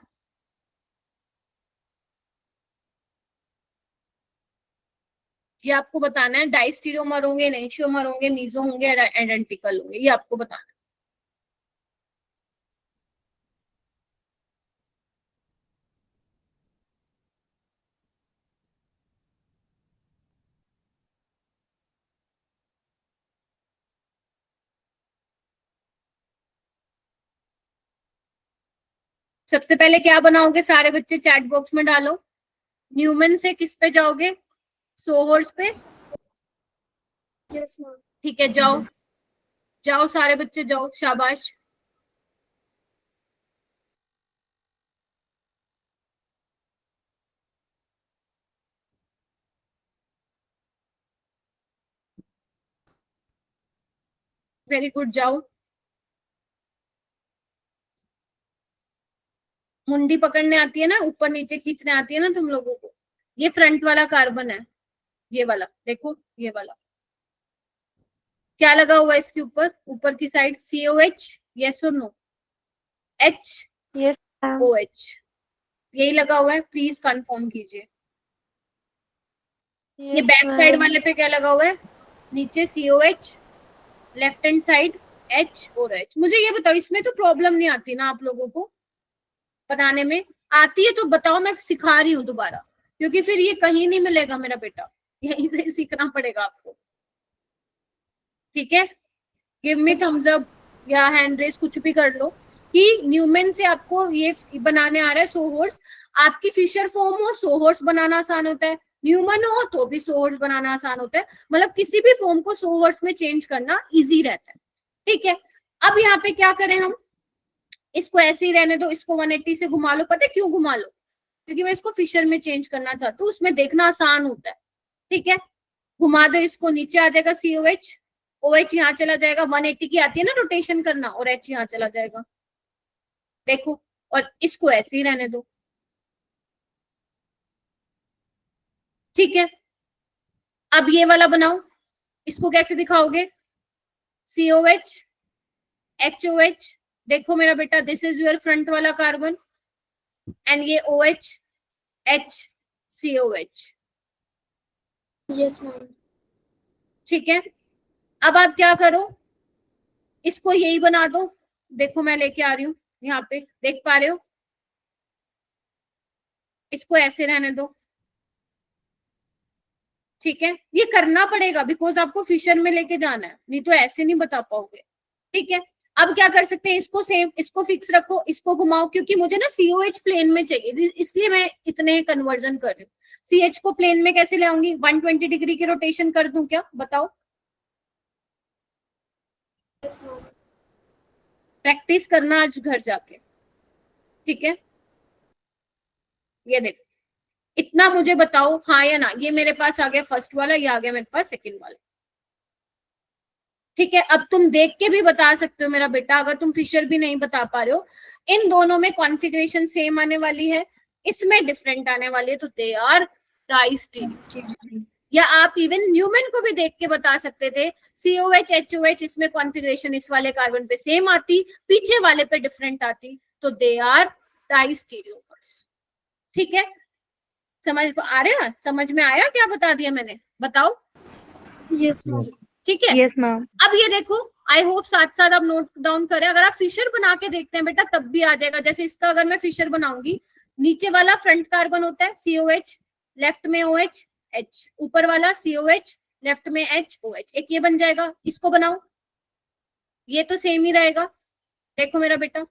ये आपको बताना है। डाइस्टीरियोमर होंगे, एनेंशियोमर होंगे, मीजो होंगे, आइडेंटिकल होंगे, ये आपको बताना है। सबसे पहले क्या बनाओगे सारे बच्चे, चैट बॉक्स में डालो। न्यूमन से किस पे जाओगे? सोहर्स पे। Yes ma'am. ठीक है, जाओ जाओ सारे बच्चे जाओ, शाबाश। वेरी गुड, जाओ। मुंडी पकड़ने आती है ना, ऊपर नीचे खींचने आती है ना तुम लोगों को। ये फ्रंट वाला कार्बन है, ये वाला देखो, ये वाला क्या लगा हुआ है इसके ऊपर, ऊपर की साइड? COH, यस और no? H Yes, ma'am. OH, यही लगा हुआ है, प्लीज कंफर्म कीजिए। ये Yes, बैक साइड ma'am. वाले पे क्या लगा हुआ है? नीचे COH, left hand side H और H। मुझे ये बताओ, इसमें तो प्रॉब्लम नहीं आती ना आप लोगों को बनाने में? आती है तो बताओ, मैं सिखा रही हूँ दोबारा, क्योंकि फिर ये कहीं नहीं मिलेगा मेरा बेटा, यहीं से सीखना पड़ेगा आपको। ठीक है, गिव मी थम्स अप या हैंड रेस, कुछ भी कर लो कि न्यूमेन से आपको ये बनाने आ रहा है सोहर्स। आपकी फिशर फॉर्म हो, सोहर्स बनाना आसान होता है। न्यूमन हो तो भी सोहर्स बनाना आसान होता है, मतलब किसी भी फॉर्म को सोहर्स में चेंज करना इजी रहता है। ठीक है, अब यहाँ पे क्या करें हम? इसको ऐसे ही रहने दो, इसको 180 से घुमा लो। पता है क्यों घुमा लो? क्योंकि मैं इसको फिशर में चेंज करना चाहती हूँ, उसमें देखना आसान होता है। ठीक है, घुमा दो इसको, नीचे आ जाएगा COH, OH यहाँ चला जाएगा, 180 की आती है ना रोटेशन करना, और H यहाँ चला जाएगा। देखो, और इसको ऐसे ही रहने दो। ठीक है, अब ये वाला बनाओ, इसको कैसे दिखाओगे? COH HOH, देखो मेरा बेटा, दिस इज योर फ्रंट वाला कार्बन, एंड ये OH H COH। Yes ma'am. ठीक है, अब आप क्या करो, इसको यही बना दो। देखो मैं लेके आ रही हूँ, यहाँ पे देख पा रहे हो? इसको ऐसे रहने दो। ठीक है, ये करना पड़ेगा बिकॉज आपको फिशर में लेके जाना है, नहीं तो ऐसे नहीं बता पाओगे। ठीक है, अब क्या कर सकते हैं, इसको सेम, इसको फिक्स रखो, इसको घुमाओ, क्योंकि मुझे ना COH प्लेन में चाहिए, इसलिए मैं इतने कन्वर्जन कर रही हूँ। CH को प्लेन में कैसे ले आऊंगी? 120 डिग्री की रोटेशन कर दूं क्या? बताओ। Yes ma'am. प्रैक्टिस करना आज घर जाके। ठीक है, ये देखो, इतना मुझे बताओ हाँ या ना। ये मेरे पास आ गया फर्स्ट वाला, ये आ गया मेरे पास सेकंड वाला। ठीक है, अब तुम देख के भी बता सकते हो मेरा बेटा, अगर तुम फिशर भी नहीं बता पा रहे हो। इन दोनों में कॉन्फ़िगरेशन सेम आने वाली है, इसमें डिफरेंट आने वाली है, तो दे आर डाइस्टीरियो। या आप इवन न्यूमन को भी देख के बता सकते थे, COH HOH, इसमें कॉन्फ़िगरेशन इस वाले कार्बन पे सेम आती, पीछे वाले पे डिफरेंट आती, तो दे आर डाइस्टीरियोमर्स। ठीक है, समझ आ रहा है? समझ में आया क्या बता दिया मैंने? बताओ। Yes ma'am. ठीक है, Yes, ma'am. अब ये देखो, आई होप साथ साथ आप नोट डाउन करें। अगर आप फिशर बना के देखते हैं बेटा, तब भी आ जाएगा। जैसे इसका अगर मैं फिशर बनाऊंगी, नीचे वाला फ्रंट कार्बन होता है COH, लेफ्ट में OH H, ऊपर वाला COH, लेफ्ट में H OH, एक ये बन जाएगा। इसको बनाओ, ये तो सेम ही रहेगा, देखो मेरा बेटा।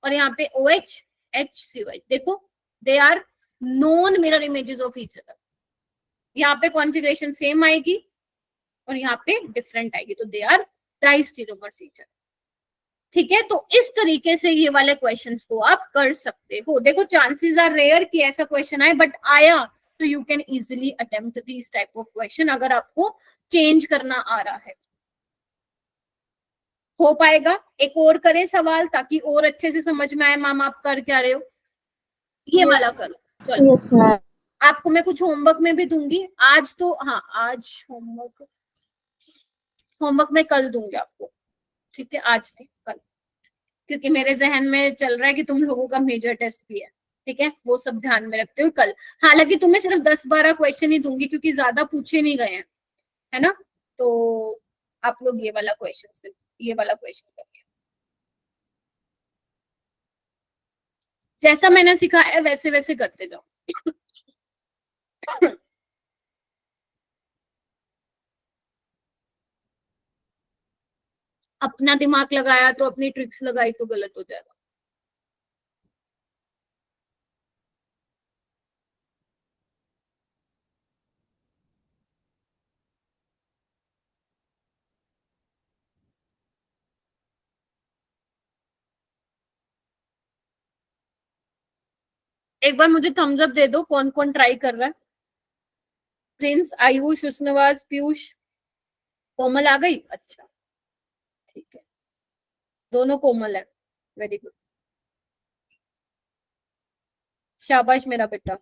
और यहाँ पे OH H COH, देखो they are non mirror images of each other. यहाँ पे कॉन्फ़िगरेशन सेम आएगी और यहाँ पे डिफरेंट आएगी, तो दे आर डाइस्टीरियोमर्स ईच अदर। ठीक है, तो इस तरीके से ये वाले क्वेश्चंस को आप कर सकते हो। देखो चांसेस आर रेयर कि ऐसा क्वेश्चन आए, बट आया तो you can easily attempt this type of question अगर आपको चेंज करना आ रहा है। हो पाएगा? एक और करें सवाल ताकि और अच्छे से समझ में आए मैम आप कर क्या रहे हो। ये Yes. वाला करो, चलो। Yes, ma'am. आपको मैं कुछ होमवर्क में भी दूंगी आज, तो हाँ आज होमवर्क में कल दूंगी आपको, ठीक है, आज नहीं कल, क्योंकि मेरे जहन में चल रहा है कि तुम लोगों का मेजर टेस्ट भी है, ठीक है, वो सब ध्यान में रखते हुए कल। हालांकि तुम्हें सिर्फ 10-12 क्वेश्चन ही दूंगी क्योंकि ज्यादा पूछे नहीं गए हैं, है ना, तो आप लोग ये वाला क्वेश्चन करिए। जैसा मैंने सिखाया है वैसे वैसे करते जाओ। अपना दिमाग लगाया तो अपनी ट्रिक्स लगाई तो गलत हो जाएगा। एक बार मुझे थम्स अप दे दो कौन कौन ट्राई कर रहा है। प्रिंस, आयुष, हुस्नवाज, पीयूष, कोमल आ गई, अच्छा ठीक है, दोनों कोमल है, वेरी गुड, शाबाश मेरा बेटा।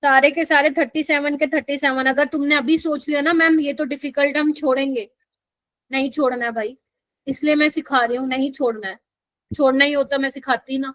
सारे के सारे 37 के 37। अगर तुमने अभी सोच लिया ना मैम ये तो डिफिकल्ट हम छोड़ेंगे, नहीं छोड़ना है भाई, इसलिए मैं सिखा रही हूँ, नहीं छोड़ना है, छोड़ना ही होता मैं सिखाती ना।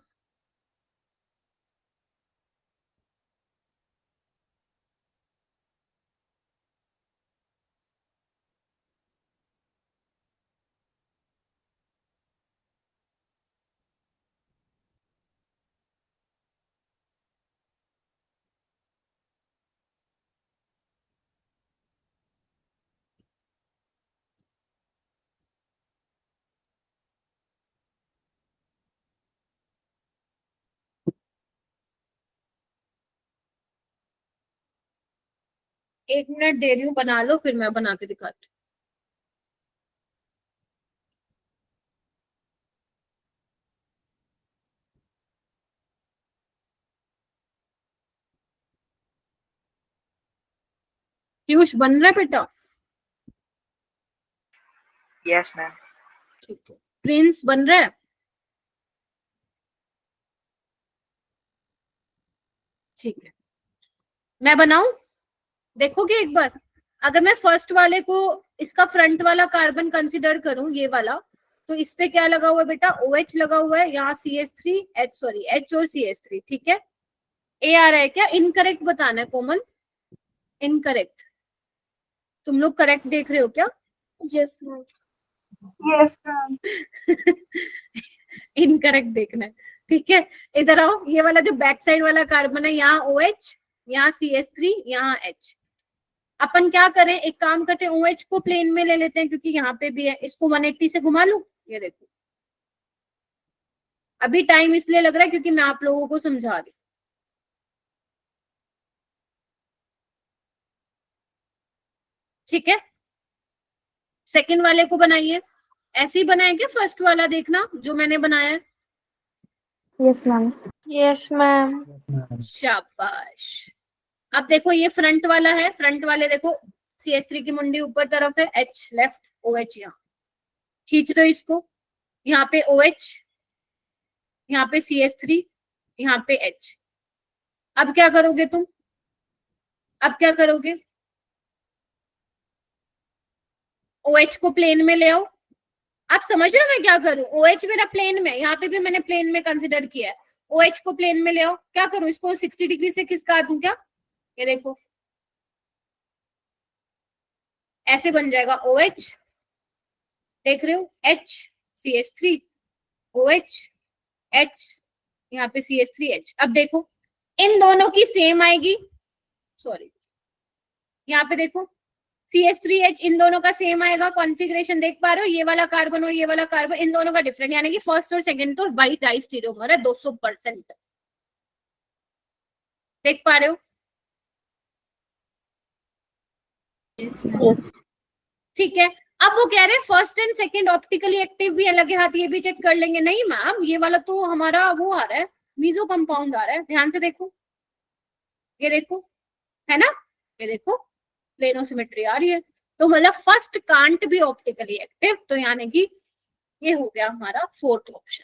एक मिनट दे रही हूँ, बना लो फिर मैं बना के दिखाती हूँ। पीयूष बन रहा है बेटा? Yes ma'am. ठीक है, प्रिंस बन रहा है? ठीक है, मैं बनाऊं, देखोगे एक बार? अगर मैं फर्स्ट वाले को इसका फ्रंट वाला कार्बन कंसिडर करूं, ये वाला, तो इस पे क्या लगा हुआ है बेटा? OH लगा हुआ है, यहाँ CH3 H, सॉरी H और CH3, ठीक है। ए आ रहा है क्या? इनकरेक्ट बताना है कोमल, इनकरेक्ट। तुम लोग करेक्ट देख रहे हो क्या? Yes, ma'am. Yes ma'am. Incorrect देखना है, ठीक है। इधर आओ, ये वाला जो बैक साइड वाला कार्बन है, यहाँ OH, यहाँ CH3, यहाँ H। अपन क्या करें, एक काम करते हैं, OH को प्लेन में ले लेते हैं क्योंकि यहाँ पे भी है, इसको 180 से घुमा लूं, ये देखो। अभी टाइम इसलिए लग रहा है क्योंकि मैं आप लोगों को समझा रही हूँ, ठीक है। सेकंड वाले को बनाइए, ऐसे ही बनाए क्या फर्स्ट वाला, देखना जो मैंने बनाया है। Yes, ma'am. Yes, ma'am. शाबाश। अब देखो ये फ्रंट वाला है, फ्रंट वाले देखो, CH3 की मुंडी ऊपर तरफ है, H लेफ्ट, OH यहाँ, खींच दो इसको, यहाँ पे OH, यहाँ पे CH3, यहाँ पे H। अब क्या करोगे तुम? अब क्या करोगे? OH को प्लेन में ले आओ। आप समझ रहे हो मैं क्या करूं? OH मेरा प्लेन में, यहाँ पे भी मैंने प्लेन में कंसिडर किया है। OH को प्लेन में ले आओ, क्या करूं? इसको 60 डिग्री से खिसका दूं क्या? ये देखो ऐसे बन जाएगा OH, देख रहे हो, H CH3 OH H, यहाँ पे CH3 H। अब देखो इन दोनों की सेम आएगी, सॉरी यहाँ पे देखो CH3H इन दोनों का सेम आएगा, कॉन्फ़िगरेशन देख पा रहे हो, ये वाला कार्बन और ये वाला कार्बन, इन दोनों का डिफरेंट, यानी कि फर्स्ट और सेकंड तो वाई डाई स्टीरियोमर है 200%, देख पा रहे हो? Yes. ठीक है, अब वो कह रहे हैं first and second optically active भी है, लगे हाथ ये भी चेक कर लेंगे। नहीं मैम, ये वाला तो हमारा वो आ रहा है, मीजो कंपाउंड आ रहा है, ध्यान से देखो, ये देखो, है ना, ये देखो प्लेनोसिमेट्री आ रही है, तो मतलब first can't be optically active, तो यानी कि ये हो गया हमारा फोर्थ ऑप्शन।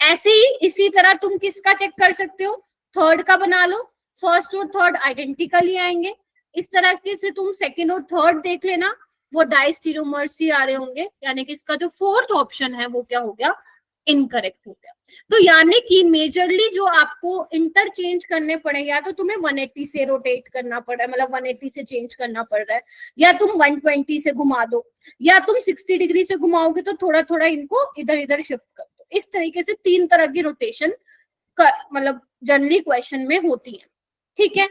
ऐसे ही इसी तरह तुम किसका चेक कर सकते हो, थर्ड का बना लो, फर्स्ट और थर्ड आइडेंटिकली आएंगे। इस तरह के से तुम सेकंड और थर्ड देख लेना, वो डाइस्टीरोमर्स ही आ रहे होंगे, यानी कि इसका जो फोर्थ ऑप्शन है वो क्या हो गया, इनकरेक्ट हो गया। तो यानी कि मेजरली जो आपको इंटरचेंज करने पड़ेंगे, या तो तुम्हें 180 से रोटेट करना पड़ रहा है, मतलब 180 से चेंज करना पड़ रहा है, या तुम 120 से घुमा दो, या तुम 60 डिग्री से घुमाओगे तो थोड़ा थोड़ा इनको इधर इधर शिफ्ट कर दो। इस तरीके से 3 तरह की रोटेशन मतलब जनरली क्वेश्चन में होती है। ठीक है,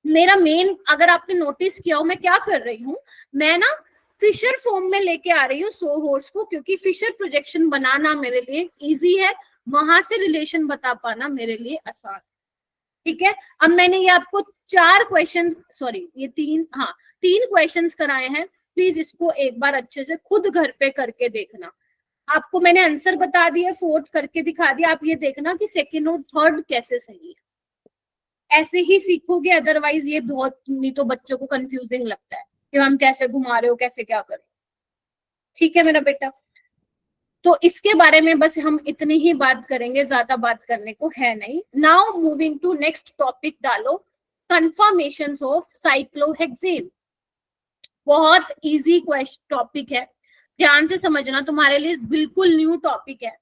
मेरा मेन, अगर आपने नोटिस किया हो मैं क्या कर रही हूँ, मैं ना फिशर फॉर्म में लेके आ रही हूँ सो हॉर्स को, क्योंकि फिशर प्रोजेक्शन बनाना मेरे लिए इजी है, वहां से रिलेशन बता पाना मेरे लिए आसान। ठीक है, अब मैंने ये आपको 4 क्वेश्चन, सॉरी ये 3 क्वेश्चंस कराए हैं, प्लीज इसको एक बार अच्छे से खुद घर पे करके देखना। आपको मैंने आंसर बता दिया, फोर्थ करके दिखा दिया, आप ये देखना कि सेकंड और थर्ड कैसे सही है, ऐसे ही सीखोगे, अदरवाइज ये बहुत, नहीं तो बच्चों को कंफ्यूजिंग लगता है कि हम कैसे घुमा रहे हो, कैसे क्या करें। ठीक है मेरा बेटा, तो इसके बारे में बस हम इतनी ही बात करेंगे, ज्यादा बात करने को है नहीं। Now moving to next topic, डालो कन्फर्मेशंस ऑफ साइक्लोहेक्सेन। बहुत इजी टॉपिक है, ध्यान से समझना, तुम्हारे लिए बिल्कुल न्यू टॉपिक है।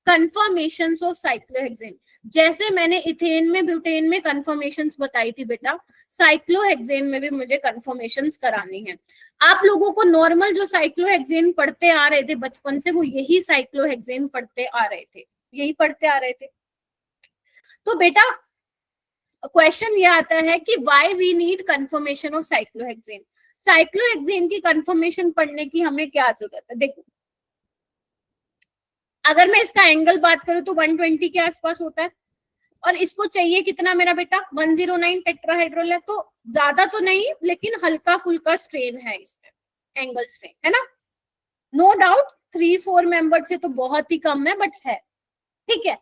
कन्फर्मेशंस ऑफ साइक्लोहेक्सेन, जैसे मैंने इथेन में ब्यूटेन में कन्फर्मेशंस बताई थी बेटा, साइक्लोहेक्सेन में भी मुझे कन्फर्मेशंस करानी है। आप लोगों को नॉर्मल जो साइक्लोहेक्सेन पढ़ते आ रहे थे बचपन से, वो यही साइक्लोहेक्सेन पढ़ते आ रहे थे, यही पढ़ते आ रहे थे। तो बेटा क्वेश्चन ये आता है कि why we need conformation of cyclohexane. Cyclohexane की कन्फर्मेशन पढ़ने की हमें क्या जरूरत है, देखो अगर मैं इसका एंगल बात करूं तो 120 के आसपास होता है, और इसको चाहिए कितना मेरा बेटा, 109 टेट्राहेड्रल है, तो ज्यादा तो नहीं लेकिन हल्का फुल्का स्ट्रेन है इसमें, एंगल स्ट्रेन है ना, नो डाउट 3-4 मेंबर से तो बहुत ही कम है, बट है। ठीक है,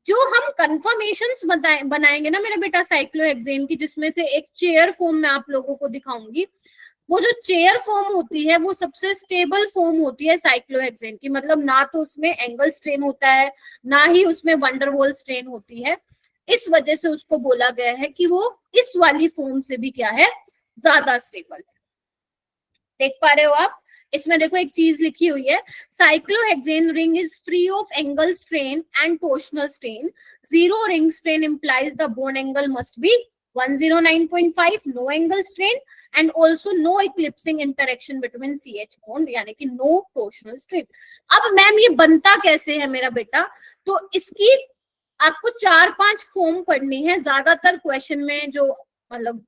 जो हम कन्फर्मेशंस बनाएंगे ना मेरा बेटा साइक्लोहेक्सेन की, जिसमें से एक चेयर फॉर्म में आप लोगों को दिखाऊंगी, वो जो चेयर फॉर्म होती है वो सबसे स्टेबल फॉर्म होती है साइक्लोहेक्सेन की, मतलब ना तो उसमें एंगल स्ट्रेन होता है, ना ही उसमें वंडरवॉल स्ट्रेन होती है, इस वजह से उसको बोला गया है कि वो इस वाली फॉर्म से भी क्या है, ज्यादा स्टेबल है। देख पा रहे हो आप, इसमें देखो एक चीज लिखी हुई है, cyclohexane ring is free of angle strain and torsional strain, zero ring strain implies the bone angle must be 109.5, no angle strain and also no eclipsing interaction between CH bond, यानी कि no torsional strain। अब ma'am ये बनता कैसे है मेरा बेटा, तो इसकी आपको 4-5 फॉर्म पढ़नी है, ज्यादातर क्वेश्चन में जो मतलब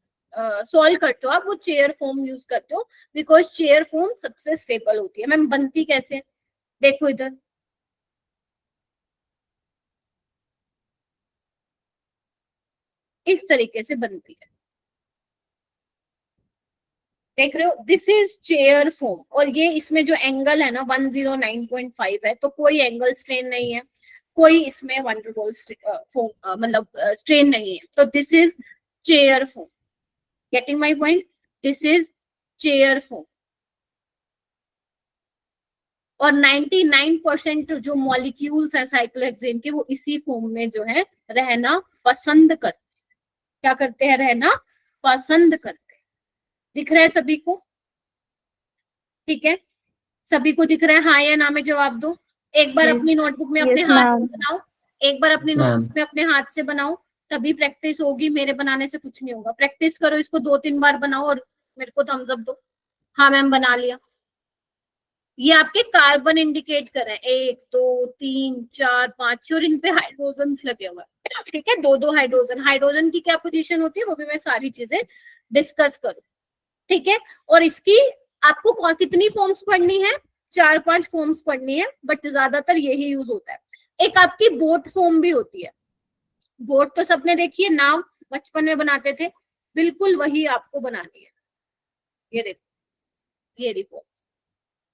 सॉल्व करते हो आप वो चेयर फॉर्म यूज करते हो, बिकॉज चेयर फॉर्म सबसे स्टेबल होती है। मैम बनती कैसे, देखो इधर, इस तरीके से बनती है, देख रहे हो, दिस इज चेयर फॉर्म, और ये इसमें जो एंगल है ना 109.5 है, तो कोई एंगल स्ट्रेन नहीं है, कोई इसमें वंडरवॉल मतलब स्ट्रेन नहीं है, तो this is chair form. Getting my point, this is chair form. और 99% जो मॉलिक्यूल्स हैं साइक्लोहेक्सेन के, वो इसी फॉर्म में जो है रहना पसंद करते हैं। क्या करते हैं, रहना पसंद करते हैं। दिख रहा है सभी को, ठीक है, सभी को दिख रहा है, हाँ या ना में जवाब दो। एक बार अपनी नोटबुक में अपने हाथ से बनाओ, एक बार अपनी नोटबुक में अपने हाथ से बनाओ, तभी प्रैक्टिस होगी, मेरे बनाने से कुछ नहीं होगा। प्रैक्टिस करो, इसको 2-3 बार बनाओ और मेरे को थम्स अप दो। हाँ मैम बना लिया। ये आपके कार्बन इंडिकेट कर रहे हैं, 1 2 3 4 5 और इन पे हाइड्रोजन्स लगे हुए हैं, ठीक है, 2-2 हाइड्रोजन। हाइड्रोजन की क्या पोजीशन होती है वो भी मैं सारी चीजें डिस्कस करूँ, ठीक है। और इसकी आपको कितनी फॉर्म्स पढ़नी है, 4-5 फॉर्म्स पढ़नी है, बट ज्यादातर यही यूज होता है। एक आपकी बोट फॉर्म भी होती है, बोट तो सबने देखी है, नाव बचपन में बनाते थे, बिल्कुल वही आपको बनानी है। ये देखो, ये देखो,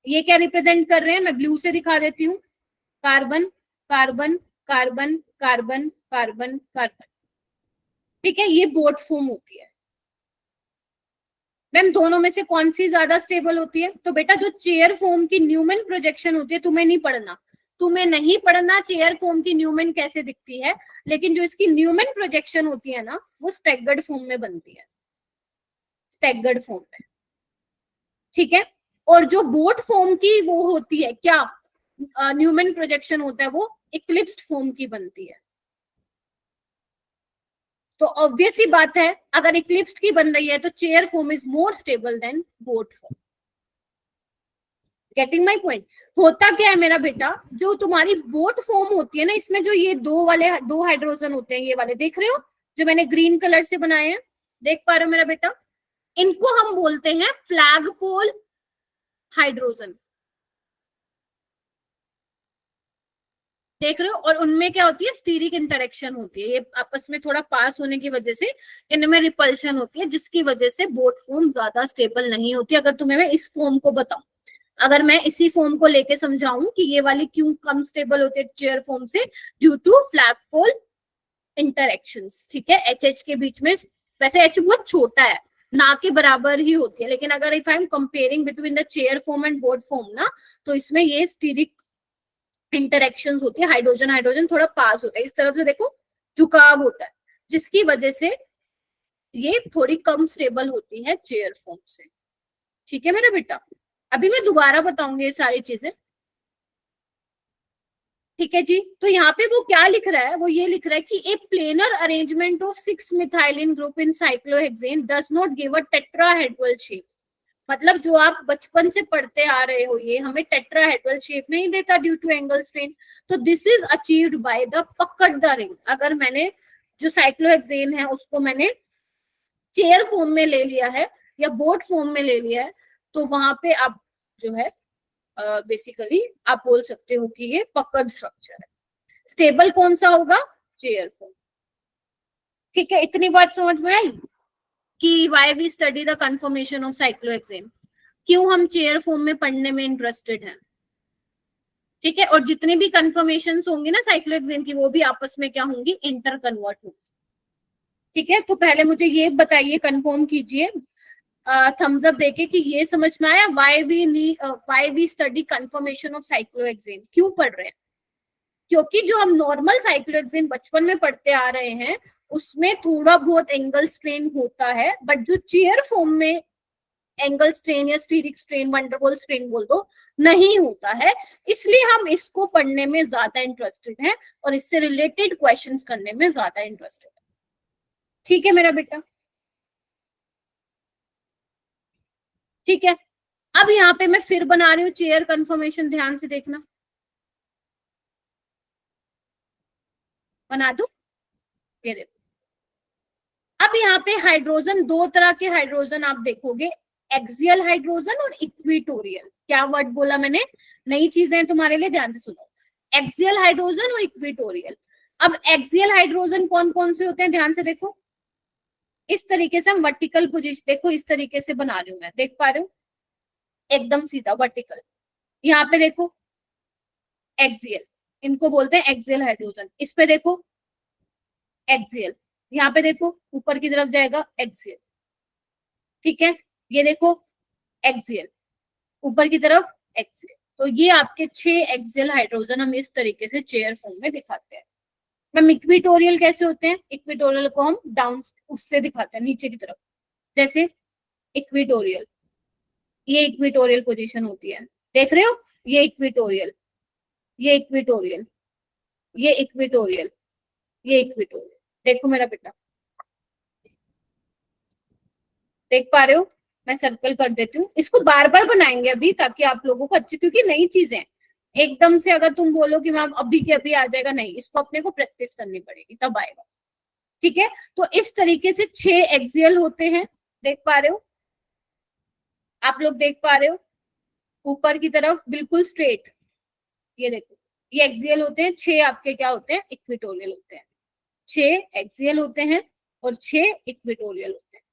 ये क्या रिप्रेजेंट कर रहे हैं, मैं ब्लू से दिखा देती हूँ, carbon carbon carbon carbon carbon carbon. ठीक है, ये बोट फॉर्म होती है। मैम दोनों में से कौन सी ज्यादा स्टेबल होती है? तो बेटा जो चेयर फॉर्म की न्यूमैन प्रोजेक्शन होती है, तुम्हें नहीं पढ़ना चेयर फॉर्म की न्यूमैन कैसे दिखती है, लेकिन जो इसकी न्यूमैन प्रोजेक्शन होती है ना, वो स्टैगर्ड फॉर्म में बनती है, स्टैगर्ड फॉर्म में। ठीक है, और जो बोट फॉर्म की वो होती है क्या, न्यूमैन प्रोजेक्शन होता है, वो इक्लिप्स्ड फॉर्म की बनती है। तो ऑब्वियस ही बात है, अगर इक्लिप्स्ड की बन रही है तो chair form is more stable than boat form. Getting my point? होता क्या है मेरा बेटा, जो तुम्हारी बोट फॉर्म होती है ना, इसमें जो ये दो हाइड्रोजन होते हैं, ये वाले देख रहे हो जो मैंने ग्रीन कलर से बनाए हैं, देख पा रहे हो मेरा बेटा, इनको हम बोलते हैं फ्लैग पोल हाइड्रोजन। देख रहे हो, और उनमें क्या होती है, स्टीरिक इंटरेक्शन होती है, ये आपस में थोड़ा पास होने की वजह से इनमें रिपल्शन होती है, जिसकी वजह से बोट फॉर्म ज्यादा स्टेबल नहीं होती। अगर तुम्हें मैं इस फॉर्म को बताऊं, अगर मैं इसी फॉर्म को लेके समझाऊं कि ये वाली क्यों कम स्टेबल होती है चेयर फॉर्म से, due to flag pole interactions. ठीक है, एच के बीच में, वैसे एच बहुत छोटा है, ना के बराबर ही होती है, लेकिन अगर if I am comparing between the chair form and boat form ना, तो इसमें ये स्टीरिक इंटरेक्शंस होती है, हाइड्रोजन हाइड्रोजन थोड़ा पास होता है, इस तरफ से देखो झुकाव होता है, जिसकी वजह से ये थोड़ी कम स्टेबल होती है चेयर फॉर्म से। ठीक है मेरा बेटा, अभी मैं दोबारा बताऊंगी ये सारी चीजें। ठीक है जी, तो यहाँ पे वो क्या लिख रहा है, वो ये लिख रहा है कि a planar arrangement of 6 methylene group in cyclohexane does not give a tetrahedral shape. मतलब जो आप बचपन से पढ़ते आ रहे हो, ये हमें टेट्राहेड्रल शेप नहीं देता ड्यू टू एंगल स्ट्रेन। तो this is achieved by the पकड़ द रिंग। अगर मैंने जो साइक्लोहेक्सेन है उसको मैंने चेयर फॉर्म में ले लिया है या बोट फॉर्म में ले लिया है, तो वहां पे आप जो है बेसिकली आप बोल सकते हो कि ये पकड़ स्ट्रक्चर है। स्टेबल कौन सा होगा, चेयर फॉर्म। ठीक है, इतनी बात समझ में आई कि why we study the conformation of cyclohexane, क्यों हम चेयर फॉर्म में पढ़ने में इंटरेस्टेड हैं। ठीक है, और जितने भी कन्फर्मेशन होंगी ना साइक्लोहेक्सेन की, वो भी आपस में क्या होंगी, इंटर कन्वर्ट होंगी। ठीक है, तो पहले मुझे ये बताइए, कंफर्म कीजिए थम्स अप देके कि ये समझ में आया why we study conformation of cyclohexane, क्यों पढ़ रहे हैं। क्योंकि जो हम नॉर्मल साइक्लोहेक्सेन बचपन में पढ़ते आ रहे हैं उसमें थोड़ा बहुत एंगल स्ट्रेन होता है, बट जो चेयर फॉर्म में एंगल स्ट्रेन या स्टीरिक स्ट्रेन, वंडरवॉल स्ट्रेन बोल दो, नहीं होता है। इसलिए हम इसको पढ़ने में ज्यादा इंटरेस्टेड हैं और इससे रिलेटेड क्वेश्चंस करने में ज्यादा इंटरेस्टेड है। ठीक है मेरा बेटा, ठीक है। अब यहाँ पे मैं फिर बना रही हूँ चेयर कंफर्मेशन, ध्यान से देखना, बना दू, ये देखो। अब यहाँ पे हाइड्रोजन, दो तरह के हाइड्रोजन आप देखोगे, एक्सियल हाइड्रोजन और इक्विटोरियल। क्या वर्ड बोला मैंने, नई चीजें तुम्हारे लिए, ध्यान से सुनो। एक्सियल हाइड्रोजन और इक्विटोरियल। अब एक्सियल हाइड्रोजन कौन कौन से होते हैं, ध्यान से देखो। इस तरीके से हम वर्टिकल पोजीशन, देखो इस तरीके से बना रही हूँ मैं, देख पा रहे हो, एकदम सीधा वर्टिकल। यहाँ पे देखो एक्सियल, इनको बोलते हैं एक्सियल हाइड्रोजन। इस पे देखो एक्सियल, यहाँ पे देखो ऊपर की तरफ जाएगा एक्सियल। ठीक है, ये देखो एक्सियल, ऊपर की तरफ एक्सियल। तो ये आपके 6 एक्सियल हाइड्रोजन हम इस तरीके से चेयर फॉर्म में दिखाते हैं। मैम इक्विटोरियल कैसे होते हैं, इक्विटोरियल को हम डाउन उससे दिखाते हैं, नीचे की तरफ, जैसे इक्विटोरियल, ये इक्विटोरियल पोजीशन होती है, देख रहे हो, ये इक्विटोरियल, ये इक्विटोरियल, ये इक्विटोरियल, ये इक्विटोरियल। देखो मेरा बेटा, देख पा रहे हो, मैं सर्कल कर देती हूँ, इसको बार बार बनाएंगे अभी ताकि आप लोगों को अच्छी, क्योंकि नई चीजें एकदम से अगर तुम बोलो कि मैम अभी के अभी आ जाएगा, नहीं, इसको अपने को प्रैक्टिस करनी पड़ेगी तब आएगा। ठीक है, तो इस तरीके से 6 एक्सियल होते हैं, देख पा रहे हो आप लोग, देख पा रहे हो ऊपर की तरफ बिल्कुल स्ट्रेट, ये देखो, ये एक्सियल होते हैं। 6 आपके क्या होते हैं, इक्विटोरियल होते हैं। 6 एक्सियल होते हैं और 6 इक्विटोरियल होते हैं।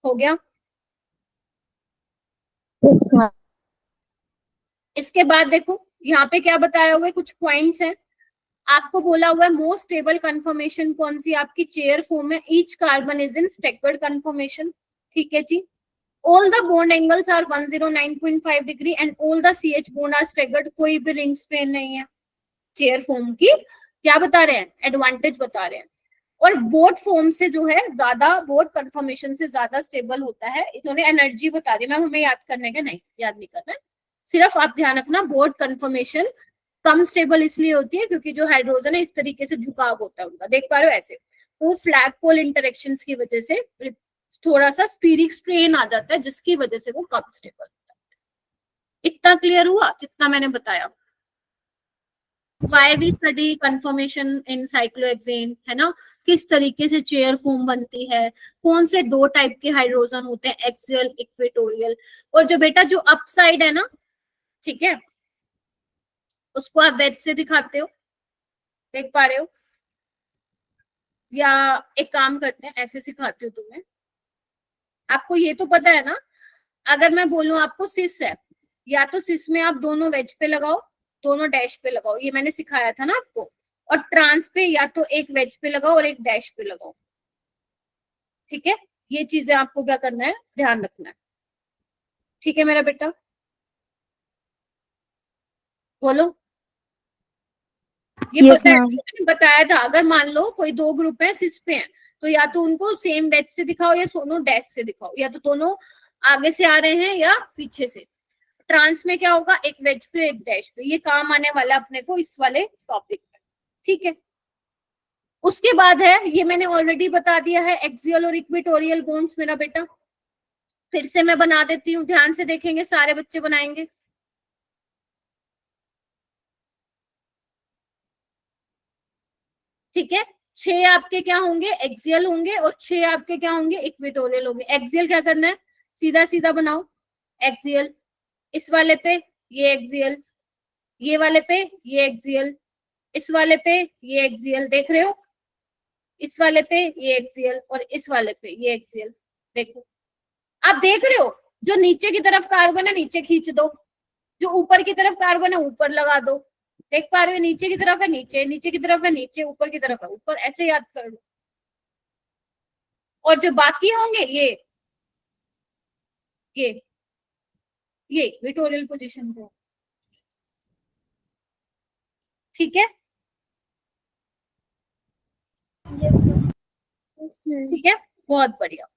हो गया। Yes, ma'am. इसके बाद देखो यहाँ पे क्या बताया हुआ है, कुछ पॉइंट्स हैं। आपको बोला हुआ है मोस्ट स्टेबल कंफर्मेशन कौन सी, आपकी चेयर फॉर्म में each carbon is in staggered conformation. ठीक है जी। All the bond angles are 109.5 degree and all the CH bond are staggered, कोई भी रिंग स्ट्रेन नहीं है। चेयर फॉर्म की क्या बता रहे हैं, एडवांटेज बता रहे हैं। और बोट फॉर्म से जो है ज्यादा, बोट कंफर्मेशन से ज्यादा स्टेबल होता है। इन्होंने एनर्जी बता दी मैम, हमें याद करने का नहीं, याद नहीं करना है, सिर्फ आप ध्यान रखना बोट कंफर्मेशन कम स्टेबल इसलिए होती है क्योंकि जो हाइड्रोजन है इस तरीके से झुकाव होता है उनका, देख पा रहे हो ऐसे, तो फ्लैग पोल इंटरेक्शंस की वजह से थोड़ा सा स्टीरिक स्ट्रेन आ जाता है जिसकी वजह से वो कम स्टेबल होता है। इतना क्लियर हुआ जितना मैंने बताया। Why we study conformation in cyclohexane, है ना, किस तरीके से चेयर फॉर्म बनती है, कौन से दो टाइप के हाइड्रोजन होते हैं, एक्सियल इक्वेटोरियल। और जो बेटा जो अपसाइड है ना, ठीक है, उसको आप वेज से दिखाते हो, देख पा रहे हो, या एक काम करते हैं ऐसे सिखाती हूँ तुम्हें। आपको ये तो पता है ना, अगर मैं बोलूं आपको सिस है, या तो सिस में आप दोनों वेज पे लगाओ, दोनों डैश पे लगाओ, ये मैंने सिखाया था ना आपको। और ट्रांस पे या तो एक वेज पे लगाओ और एक डैश पे लगाओ। ठीक है, ये चीजें आपको क्या करना है, ध्यान रखना है। ठीक है मेरा बेटा, बोलो। ये Yes, पता है, ma'am. मैंने बताया था, अगर मान लो कोई दो ग्रुप है सिस पे हैं, तो या तो उनको सेम वेज से दिखाओ या दोनों डैश से दिखाओ, या तो दोनों आगे से आ रहे हैं या पीछे से। ट्रांस में क्या होगा, एक वेज पे एक डैश पे, ये काम आने वाला अपने को इस वाले टॉपिक पे। ठीक है, उसके बाद है, ये मैंने ऑलरेडी बता दिया है, एक्सियल और इक्वेटोरियल बॉन्ड्स मेरा बेटा। फिर से मैं बना देती हूँ, ध्यान से देखेंगे, सारे बच्चे बनाएंगे। ठीक है, 6 आपके क्या होंगे, एक्सियल होंगे, और 6 आपके क्या होंगे, इक्वेटोरियल होंगे। एक्सियल क्या करना है, सीधा सीधा बनाओ, एक्सियल इस वाले पे, ये एक्सियल, ये वाले पे ये एक्सियल, इस वाले पे ये एक्सियल, देख रहे हो, इस वाले पे ये एक्सियल और इस वाले पे ये एक्सियल। देखो, आप देख रहे हो, जो नीचे की तरफ कार्बन है नीचे खींच दो, जो ऊपर की तरफ कार्बन है ऊपर लगा दो। देख पा रहे हो, नीचे की तरफ है नीचे, नीचे की तरफ है नीचे, ऊपर की तरफ है ऊपर, ऐसे याद कर लो। और जो बाकी होंगे ये ये इक्वेटोरियल पोजीशन पे। ठीक है, Yes, ma'am. ठीक है, बहुत बढ़िया।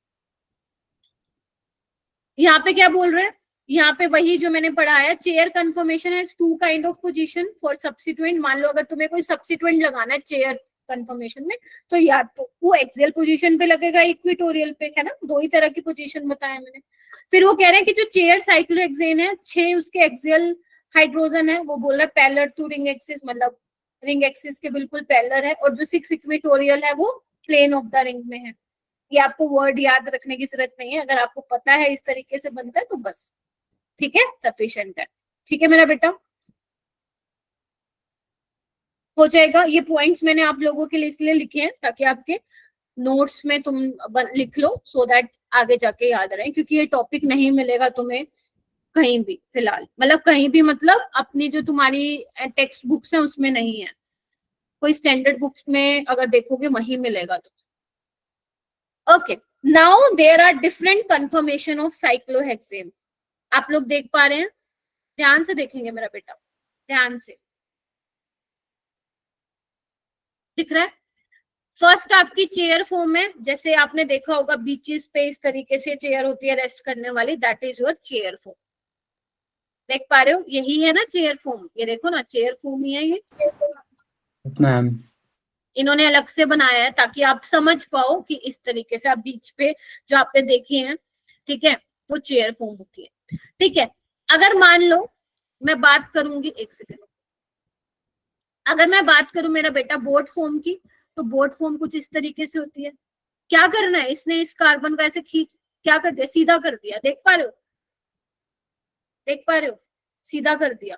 यहाँ पे क्या बोल रहे हैं, यहाँ पे वही जो मैंने पढ़ाया, चेयर कंफर्मेशन है two kind of position for substituent. मान लो अगर तुम्हें कोई सब्सिट्यूएंट लगाना है चेयर कंफर्मेशन में, तो या तो वो एक्सियल पोजीशन पे लगेगा, इक्वेटोरियल पे, है ना, दो ही तरह की पोजीशन बताया मैंने। फिर वो कह रहे हैं कि जो चेयर साइक्लोहेक्सेन है, 6 उसके एक्सियल हाइड्रोजन है, वो बोल रहा है पैरेलल टू रिंग एक्सिस, मतलब रिंग एक्सिस के बिल्कुल पैरेलल है, और जो 6 इक्वेटोरियल है वो प्लेन ऑफ द रिंग में है। ये आपको वर्ड याद रखने की जरूरत नहीं है, अगर आपको पता है इस तरीके से बनता है तो बस, ठीक है, सफिशिएंट है। ठीक है मेरा बेटा, हो जाएगा। ये पॉइंट्स मैंने आप लोगों के लिए इसलिए लिखे हैं ताकि आपके नोट्स में तुम लिख लो, सो दैट आगे जाके याद रहे, क्योंकि ये टॉपिक नहीं मिलेगा तुम्हें कहीं भी फिलहाल, मतलब कहीं भी मतलब अपनी जो तुम्हारी टेक्स्ट बुक्स हैं उसमें नहीं है, कोई स्टैंडर्ड बुक्स में अगर देखोगे वही मिलेगा तो। Okay, now there are different conformation of cyclohexane. आप लोग देख पा रहे हैं, ध्यान से देखेंगे मेरा बेटा, ध्यान से, दिख रहा है। फर्स्ट आपकी चेयर फॉर्म है, जैसे आपने देखा होगा बीचेस पे इस तरीके से चेयर होती है रेस्ट करने वाली, that is your chair form. देख पा रहे हो, यही है ना चेयर फॉर्म, ये देखो ना चेयर फॉर्म ही है ये। मैम। इन्होंने अलग से बनाया है ताकि आप समझ पाओ कि इस तरीके से आप बीच पे जो आपने देखे हैं, ठीक है, वो चेयर फॉर्म होती है। ठीक है, अगर मान लो मैं बात करूंगी, एक सेकेंड, अगर मैं बात करूं मेरा बेटा बोट फॉर्म की, तो बोट फॉर्म कुछ इस तरीके से होती है। क्या करना है, इसने इस कार्बन को ऐसे खींच, क्या कर दिया, सीधा कर दिया, देख पा रहे हो, देख पा रहे हो, सीधा कर दिया।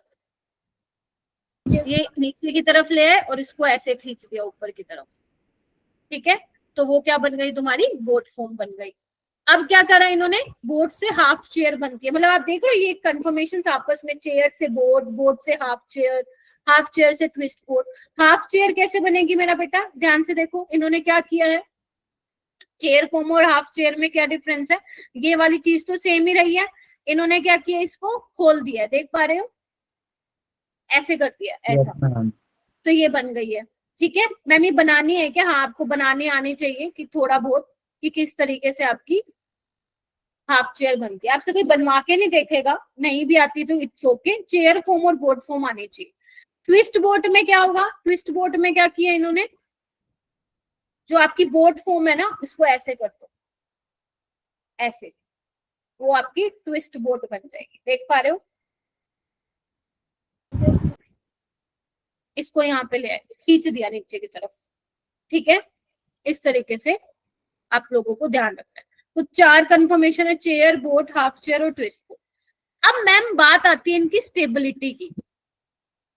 Yes, ये नीचे की तरफ ले आए और इसको ऐसे खींच दिया ऊपर की तरफ। ठीक है, तो वो क्या बन गई, तुम्हारी बोट फॉर्म बन गई। अब क्या करा इन्होंने, बोट से हाफ चेयर बनती है, मतलब आप देख रहे हो ये कंफर्मेशन आपस में, चेयर से बोट, बोट से हाफ चेयर, हाफ चेयर से ट्विस्ट बोट। हाफ चेयर कैसे बनेगी मेरा बेटा, ध्यान से देखो इन्होंने क्या किया है, चेयर फॉर्म और हाफ चेयर में क्या डिफरेंस है, ये वाली चीज तो सेम ही रही है, इन्होंने क्या किया, इसको खोल दिया, देख पा रहे हो, ऐसे कर दिया Yes, ऐसा, ma'am. तो ये बन गई है। ठीक है मैम, ये बनानी है क्या, हाँ आपको बनाने आनी चाहिए कि थोड़ा बहुत, कि किस तरीके से आपकी हाफ चेयर बनती है, आपसे कोई बनवा के नहीं देखेगा, नहीं भी आती तो इट्स ओके, चेयर फॉर्म और बोर्ड फॉर्म आनी चाहिए। ट्विस्ट बोट में क्या होगा, ट्विस्ट बोट में क्या किया इन्होंने, जो आपकी बोट फॉर्म है ना उसको ऐसे कर दो, ऐसे, वो आपकी ट्विस्ट बोट बन जाएगी, देख पा रहे हो, इसको यहाँ पे ले आए, खींच दिया नीचे की तरफ। ठीक है, इस तरीके से आप लोगों को ध्यान रखना है। तो 4 कंफर्मेशन है, चेयर, बोट, हाफ चेयर और ट्विस्ट बोट। अब मैम बात आती है इनकी स्टेबिलिटी की,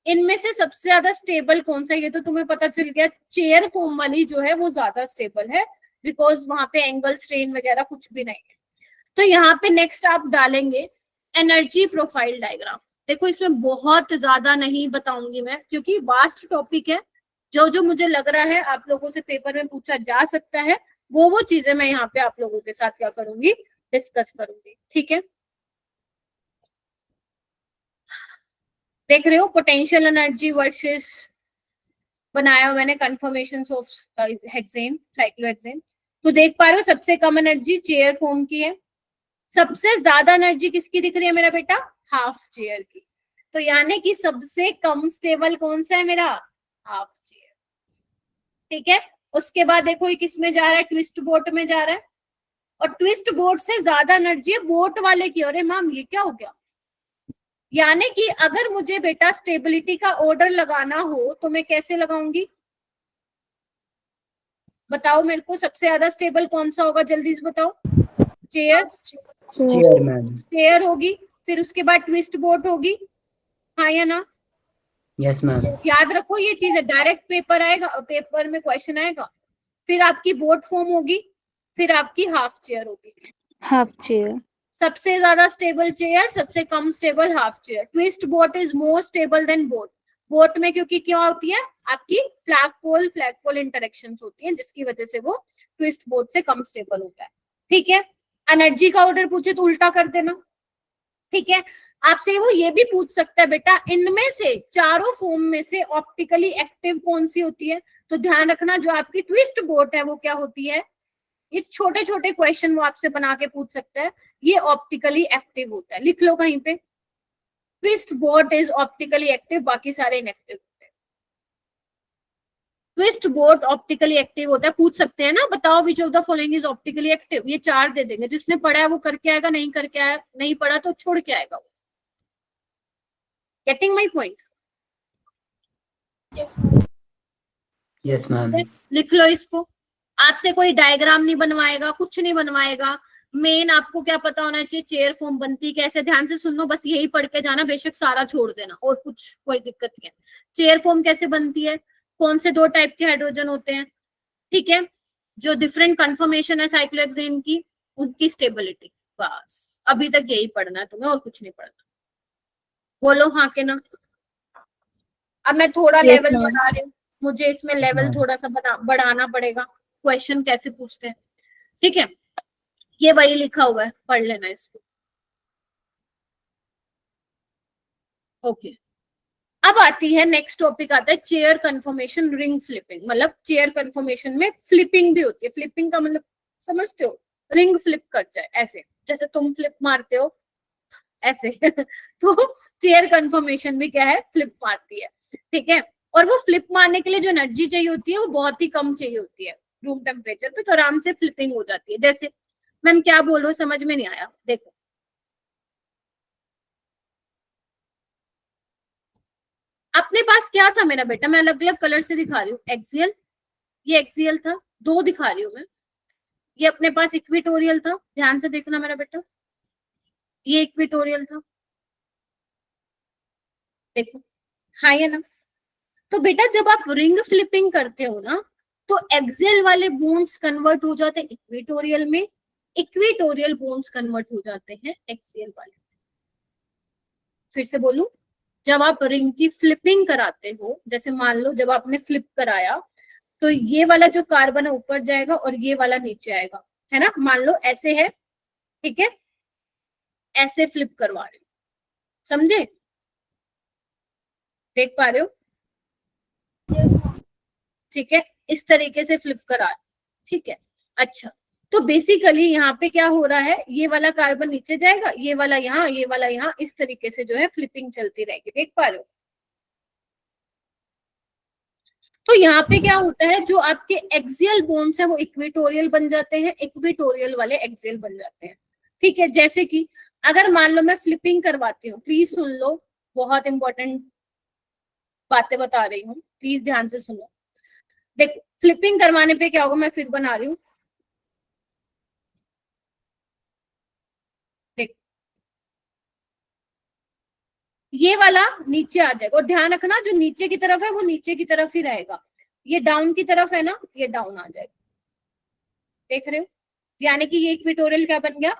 इनमें से सबसे ज्यादा स्टेबल कौन सा है, ये तो तुम्हें पता चल गया, चेयर फॉर्म वाली जो है वो ज्यादा स्टेबल है, बिकॉज वहां पे एंगल स्ट्रेन वगैरह कुछ भी नहीं है। तो यहाँ पे नेक्स्ट आप डालेंगे एनर्जी प्रोफाइल डायग्राम। देखो इसमें बहुत ज्यादा नहीं बताऊंगी मैं, क्योंकि वास्ट टॉपिक है, जो जो मुझे लग रहा है आप लोगों से पेपर में पूछा जा सकता है, वो चीजें मैं यहाँ पे आप लोगों के साथ क्या करूंगी, डिस्कस करूंगी। ठीक है, देख रहे हो पोटेंशियल एनर्जी वर्सेस, बनाया हुआ मैंने कंफर्मेशंस ऑफ हेक्सेन, साइक्लोहेक्सेन। तो देख पा रहे हो सबसे कम एनर्जी चेयर फॉर्म की है, सबसे ज्यादा एनर्जी किसकी दिख रही है मेरा बेटा, हाफ चेयर की। तो यानी कि सबसे कम स्टेबल कौन सा है मेरा, हाफ चेयर। ठीक है, उसके बाद देखो ये किस में जा रहा है, ट्विस्ट बोट में जा रहा है, और ट्विस्ट बोट से ज्यादा एनर्जी है बोट वाले की। अरे मैम ये क्या हो गया, यानी कि अगर मुझे बेटा स्टेबिलिटी का ऑर्डर लगाना हो तो मैं कैसे लगाऊंगी, बताओ मेरे को, सबसे ज्यादा स्टेबल कौन सा होगा, जल्दी से बताओ, चेयर, Chair, ma'am. चेयर होगी, फिर उसके बाद ट्विस्ट बोट होगी, हाँ या ना, Yes, ma'am. याद रखो ये चीज है, डायरेक्ट पेपर आएगा, पेपर में क्वेश्चन आएगा। फिर आपकी बोट फॉर्म होगी, फिर आपकी हाफ चेयर होगी, हाफ चेयर, सबसे ज्यादा स्टेबल चेयर, सबसे कम stable half chair. Twist boat is more stable than boat, boat में क्योंकि क्या होती है आपकी फ्लैग पोल इंटरेक्शंस होती हैं, जिसकी वजह से वो ट्विस्ट बोट से कम स्टेबल होता है। ठीक है, एनर्जी का ऑर्डर पूछे तो उल्टा कर देना। ठीक है, आपसे वो ये भी पूछ सकता है बेटा इनमें से चारों फॉर्म में से ऑप्टिकली एक्टिव कौन सी होती है, तो ध्यान रखना जो आपकी ट्विस्ट बोट है वो क्या होती है, ये छोटे छोटे क्वेश्चन वो आपसे बना के पूछ सकता है, ये ऑप्टिकली एक्टिव होता है, लिख लो कहीं पे, twist boat is optically active, बाकी सारे इनएक्टिव होते हैं। ट्विस्ट बोट ऑप्टिकली एक्टिव होता है, पूछ सकते हैं ना, बताओ विच of the following is optically active, ये 4 दे देंगे, जिसने पढ़ा है वो करके आएगा, नहीं करके आया, नहीं पढ़ा तो छोड़ के आएगा वो। Getting my point, Yes, ma'am. लिख लो इसको, आपसे कोई डायग्राम नहीं बनवाएगा, कुछ नहीं बनवाएगा, मेन आपको क्या पता होना चाहिए, चेयर फॉर्म बनती कैसे, ध्यान से सुनो, बस यही पढ़ के जाना, बेशक सारा छोड़ देना, और कुछ कोई दिक्कत नहीं है। चेयर फॉर्म कैसे बनती है, कौन से 2 टाइप के हाइड्रोजन होते हैं, ठीक है, जो डिफरेंट कंफर्मेशन है साइक्लोहेक्सेन की, उनकी स्टेबिलिटी, बस अभी तक यही पढ़ना है तुम्हें और कुछ नहीं पढ़ना। बोलो हाँ के ना। अब मैं थोड़ा Yes, लेवल ma'am. बढ़ा रही हूँ, मुझे इसमें लेवल हाँ। थोड़ा सा बढ़ाना पड़ेगा, क्वेश्चन कैसे पूछते हैं। ठीक है, ये वही लिखा हुआ है, पढ़ लेना इसको। ओके, अब आती है नेक्स्ट टॉपिक आता है चेयर कंफर्मेशन रिंग फ्लिपिंग, मतलब चेयर कंफर्मेशन में फ्लिपिंग भी होती है। फ्लिपिंग का मतलब समझते हो, रिंग फ्लिप कर जाए ऐसे, जैसे तुम फ्लिप मारते हो ऐसे तो चेयर कंफर्मेशन भी क्या है, फ्लिप मारती है। ठीक है, और वो फ्लिप मारने के लिए जो एनर्जी चाहिए होती है वो बहुत ही कम चाहिए होती है रूम टेम्परेचर पे, तो आराम से फ्लिपिंग हो जाती है। जैसे मैम क्या बोल रहे हो, समझ में नहीं आया, देखो अपने पास क्या था मेरा बेटा, मैं अलग अलग कलर से दिखा रही हूँ, एक्सियल, ये एक्सियल था, 2 दिखा रही हूँ मैं, ये अपने पास इक्विटोरियल था, ध्यान से देखना मेरा बेटा, ये इक्विटोरियल था, देखो हाँ या ना। तो बेटा जब आप रिंग फ्लिपिंग करते हो ना, तो एक्सियल वाले बॉन्ड्स कन्वर्ट हो जाते हैं इक्वेटोरियल में, इक्वेटोरियल बोन्स कन्वर्ट हो जाते हैं एक्सियल वाले। फिर से बोलूं, जब आप रिंग की फ्लिपिंग कराते हो, जैसे मान लो जब आपने फ्लिप कराया तो ये वाला जो कार्बन है ऊपर जाएगा और ये वाला नीचे आएगा, है ना। मान लो ऐसे है, ठीक है, ऐसे फ्लिप करवा रहे हो, समझे, देख पा रहे हो, ठीक है, इस तरीके से फ्लिप करा, ठीक है। अच्छा, तो बेसिकली यहाँ पे क्या हो रहा है, ये वाला कार्बन नीचे जाएगा, ये वाला यहाँ, ये वाला यहाँ, इस तरीके से जो है फ्लिपिंग चलती रहेगी, देख पा रहे हो। तो यहाँ पे क्या होता है, जो आपके एक्सियल बोन्स है वो इक्वेटोरियल बन जाते हैं, इक्वेटोरियल वाले एक्सियल बन जाते हैं, ठीक है। जैसे कि अगर मान लो मैं फ्लिपिंग करवाती हूँ, प्लीज सुन लो, बहुत इंपॉर्टेंट बातें बता रही हूँ, प्लीज ध्यान से सुनो। देखो फ्लिपिंग करवाने पे क्या होगा, मैं फिर बना रही हूँ, देखो ये वाला नीचे आ जाएगा, और ध्यान रखना जो नीचे की तरफ है वो नीचे की तरफ ही रहेगा, ये डाउन की तरफ है ना, ये डाउन आ जाएगा, देख रहे हो, यानी कि ये इक्वेटोरियल क्या बन गया,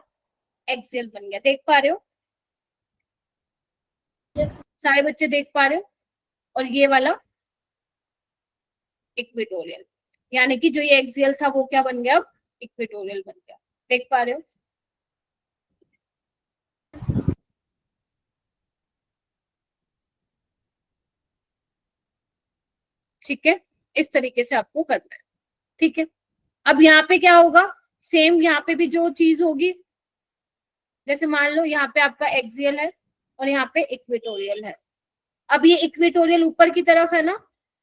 एक्सियल बन गया, देख पा रहे हो, सारे बच्चे देख पा रहे हो। और ये वाला इक्वेटोरियल, यानी कि जो ये एक्सियल था वो क्या बन गया, अब इक्वेटोरियल बन गया, देख पा रहे हो। ठीक है, इस तरीके से आपको करना है, ठीक है। अब यहाँ पे क्या होगा, सेम यहाँ पे भी जो चीज होगी, जैसे मान लो यहाँ पे आपका एक्सियल है और यहाँ पे इक्वेटोरियल है, अब ये इक्वेटोरियल ऊपर की तरफ है ना,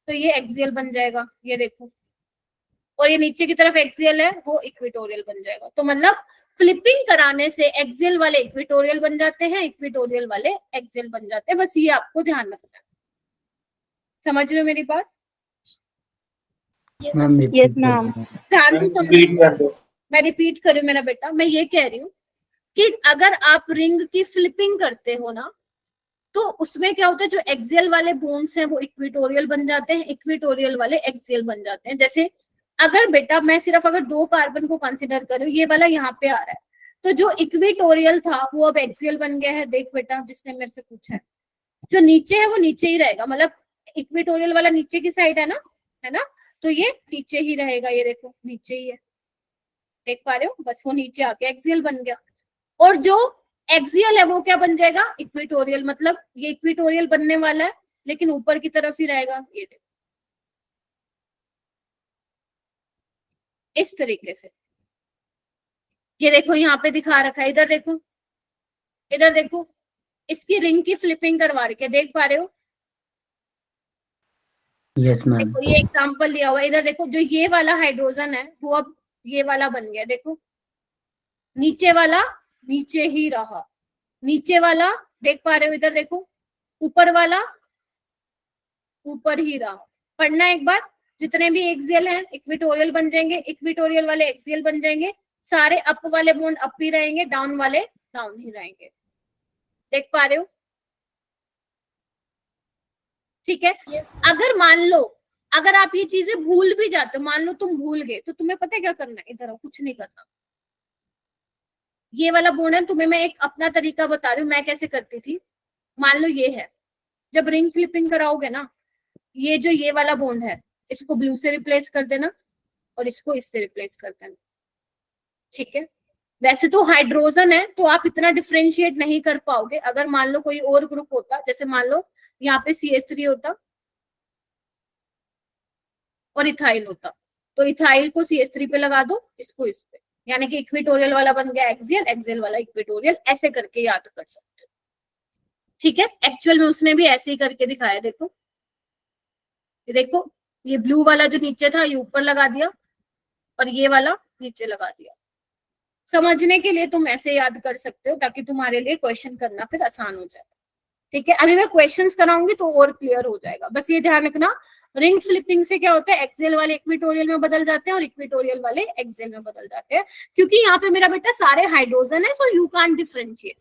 तो ये एक्सियल बन जाएगा, ये देखो, और ये नीचे की तरफ एक्सियल है, वो इक्वेटोरियल बन जाएगा। तो मतलब फ्लिपिंग कराने से एक्सियल वाले इक्वेटोरियल बन जाते हैं, इक्वेटोरियल वाले एक्सियल बन जाते हैं, बस ये आपको ध्यान रखना है। समझ रहे हो मेरी बात? Ma'am Yes, ma'am. ध्यान से समझो, मैं रिपीट कर रही हूँ मेरा बेटा, मैं ये कह रही हूँ कि अगर आप रिंग की फ्लिपिंग करते हो ना, तो उसमें क्या होता है, जो एक्सियल वाले बोन्स हैं वो इक्वेटोरियल बन जाते हैं, इक्वेटोरियल वाले एक्सियल बन जाते हैं। जैसे अगर बेटा मैं सिर्फ अगर 2 कार्बन को कंसिडर करूं, ये वाला यहाँ पे आ रहा है, तो जो इक्वेटोरियल था वो अब एक्सियल बन गया है, देख बेटा जिसने मेरे से पूछा है, जो नीचे है वो नीचे ही रहेगा, मतलब इक्वेटोरियल वाला नीचे की साइड है ना, तो ये नीचे ही रहेगा, ये देखो नीचे ही है, देख पा रहे हो, बस वो नीचे आके एक्सियल बन गया। और जो एक्सियल है वो क्या बन जाएगा, इक्वेटोरियल, मतलब ये इक्वेटोरियल बनने वाला है लेकिन ऊपर की तरफ ही रहेगा, ये देखो इस तरीके से, ये देखो यहाँ पे दिखा रखा है, इधर देखो, इधर देखो, इसकी रिंग की फ्लिपिंग करवा रही है, देख पा रहे हो। Yes ma'am. देखो ये एग्जांपल दिया हुआ है, इधर देखो, जो ये वाला हाइड्रोजन है वो अब ये वाला बन गया, देखो नीचे वाला नीचे ही रहा, नीचे वाला देख पा रहे हो, इधर देखो ऊपर वाला ऊपर ही रहा। पढ़ना एक बार, जितने भी एक्सियल हैं इक्वेटोरियल बन जाएंगे, इक्वेटोरियल वाले एक्सियल बन जाएंगे, सारे अप वाले बॉन्ड अप ही रहेंगे, डाउन वाले डाउन ही रहेंगे, देख पा रहे हो, ठीक है। अगर मान लो अगर आप ये चीजें भूल भी जाते हो, मान लो तुम भूल गए, तो तुम्हें पता है क्या करना है, इधर आओ, कुछ नहीं करना, ये वाला बॉन्ड है, तुम्हें मैं एक अपना तरीका बता रही हूँ मैं कैसे करती थी। मान लो ये है, जब रिंग फ्लिपिंग कराओगे ना, ये जो ये वाला बॉन्ड है इसको ब्लू से रिप्लेस कर देना और इसको इससे रिप्लेस कर देना, ठीक है। वैसे तो हाइड्रोजन है तो आप इतना डिफरेंशिएट नहीं कर पाओगे, अगर मान लो कोई और ग्रुप होता, जैसे मान लो यहाँ पे CH3 होता और इथाइल होता, तो इथाइल को CH3 पे लगा दो, इसको इस पे, यानी कि इक्वेटोरियल वाला बन गया एक्सियल, एक्सियल वाला इक्वेटोरियल, ऐसे करके याद कर सकते हो, ठीक है। एक्चुअल में उसने भी ऐसे ही करके दिखाया, देखो ये देखो, ये ब्लू वाला जो नीचे था ये ऊपर लगा दिया और ये वाला नीचे लगा दिया। समझने के लिए तुम ऐसे याद कर सकते हो ताकि तुम्हारे लिए क्वेश्चन करना फिर आसान हो जाए, ठीक है। अभी मैं क्वेश्चंस कराऊंगी तो और क्लियर हो जाएगा, बस ये ध्यान रखना, रिंग फ्लिपिंग से क्या होता है, एक्सियल वाले इक्वेटोरियल में बदल जाते हैं और इक्वेटोरियल वाले एक्सियल में बदल जाते हैं, क्योंकि यहाँ पे मेरा बेटा सारे हाइड्रोजन है, सो यू कांट डिफरेंशिएट,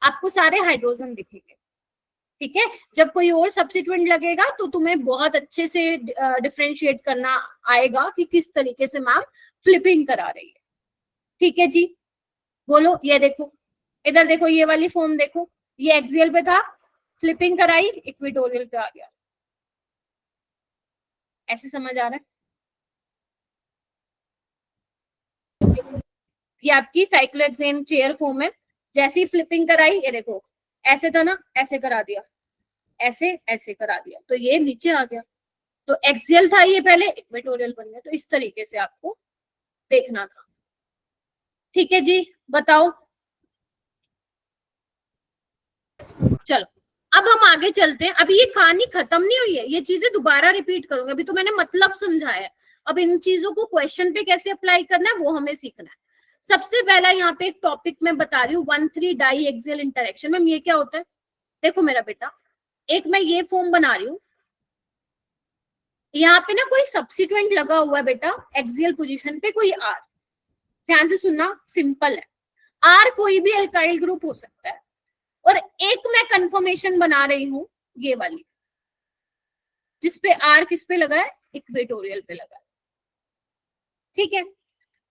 आपको सारे हाइड्रोजन दिखेंगे, ठीक है। जब कोई और सब्स्टिट्यूएंट लगेगा तो तुम्हें बहुत अच्छे से डिफरेंशिएट करना आएगा कि किस तरीके से मैम फ्लिपिंग करा रही है, ठीक है जी। बोलो, ये देखो, इधर देखो, ये वाली फॉर्म देखो, ये एक्सियल पे था, फ्लिपिंग कराई, इक्वेटोरियल पे आ गया। ऐसे समझ आ रहा है? ये आपकी साइक्लोहेक्सेन चेयर फॉर्म है, जैसी फ्लिपिंग कराई, ये देखो ऐसे था ना, ऐसे करा दिया, ऐसे ऐसे करा दिया, तो ये नीचे आ गया। तो एक्सियल था ये पहले, इक्वेटोरियल बन गया। तो इस तरीके से आपको देखना था। ठीक है जी, बताओ। चलो अब हम आगे चलते हैं। अभी ये कहानी खत्म नहीं हुई है, ये चीजें दोबारा रिपीट करूंगी। अभी तो मैंने मतलब समझाया है, अब इन चीजों को क्वेश्चन पे कैसे अप्लाई करना है वो हमें सीखना है। सबसे पहला यहाँ पे एक टॉपिक मैं बता रही हूँ, 1,3 डाई एक्सियल इंटरेक्शन। मैम ये क्या होता है? देखो मेरा बेटा, एक मैं ये फॉर्म बना रही हूँ, यहाँ पे ना कोई सब्स्टिट्यूएंट लगा हुआ है बेटा, एक्सियल पोजीशन पे कोई आर। ध्यान से सुनना, सिंपल है। आर कोई भी एल्काइल ग्रुप हो सकता है, और एक मैं कंफर्मेशन बना रही हूं, ये वाली, जिसपे आर किस पे लगा है? इक्वेटोरियल पे लगा है। ठीक है,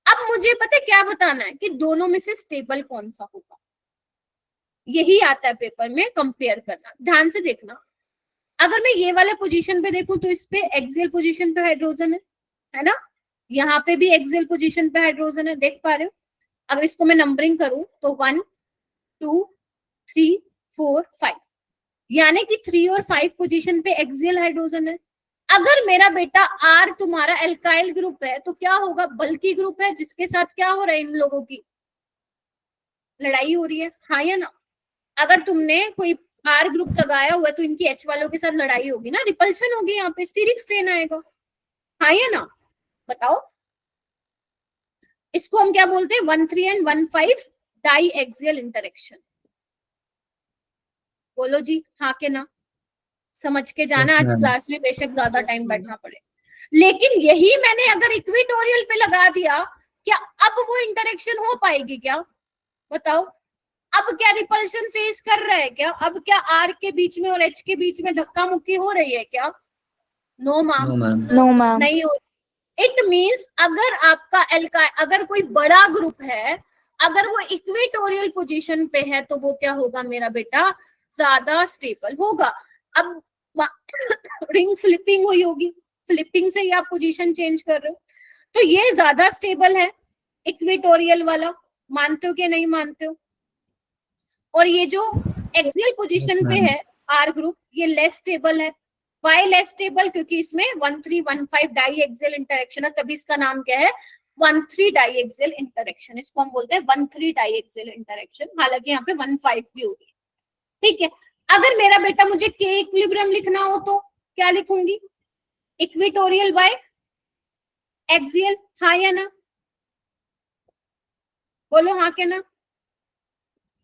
अब मुझे पता है क्या बताना है कि दोनों में से स्टेबल कौन सा होगा। यही आता है पेपर में, कंपेयर करना। ध्यान से देखना, अगर मैं ये वाले पोजीशन पे देखूं तो इस पे एक्सियल पोजीशन पे हाइड्रोजन है ना? यहाँ पे भी एक्सियल पोजीशन पे हाइड्रोजन है, देख पा रहे हो? अगर इसको मैं नंबरिंग करूं तो 1 2 3 4 5, यानी कि 3 और 5 पोजीशन पे एक्सियल हाइड्रोजन है। अगर मेरा बेटा आर तुम्हारा एल्काइल ग्रुप है तो क्या होगा? बल्की ग्रुप है, जिसके साथ क्या हो रहा है? इन लोगों की लड़ाई हो रही है, हाँ या ना? अगर तुमने कोई आर ग्रुप लगाया हुआ है तो इनकी एच वालों के साथ लड़ाई होगी ना, रिपल्शन होगी, यहाँ पे स्टीरिक स्ट्रेन आएगा, हाँ या ना? बताओ, इसको हम क्या बोलते हैं? 1,3 एंड 1,5 डाई एक्सियल इंटरेक्शन। बोलो जी, हाँ के ना? समझ के जाना, आज क्लास में बेशक ज्यादा टाइम बैठना पड़े, लेकिन यही मैंने अगर इक्वेटोरियल पे लगा दिया, क्या अब वो इंटरेक्शन हो पाएगी क्या? बताओ, अब क्या रिपल्शन फेस कर रहा है क्या? अब क्या आर के बीच में और एच के बीच में धक्का मुक्की हो रही है क्या? No ma'am, No, ma'am. नहीं हो। इट मीन्स अगर आपका अगर कोई बड़ा ग्रुप है, अगर वो इक्वेटोरियल पोजीशन पे है, तो वो क्या होगा मेरा बेटा? ज्यादा स्टेबल होगा। अब रिंग फ्लिपिंग हुई होगी, फ्लिपिंग से ही आप पोजीशन चेंज कर रहे हो, तो ये ज्यादा स्टेबल है इक्वेटोरियल वाला। मानते हो कि नहीं मानते हो? और ये जो एक्सियल पोजीशन पे है आर ग्रुप, ये लेस स्टेबल है। Why less stable? क्योंकि इसमें 1,3-1,5 डाई एक्सियल इंटरेक्शन है, तभी इसका नाम क्या है? 1,3 डाई एक्सियल इंटरेक्शन। इसको हम बोलते हैं 1,3 डाई एक्सियल इंटरेक्शन, हालांकि यहाँ पे 1,5 भी होगी। ठीक है, अगर मेरा बेटा मुझे के इक्विलिब्रियम लिखना हो तो क्या लिखूंगी? इक्वेटोरियल बाय एक्सियल, हाँ या ना? बोलो हाँ के ना?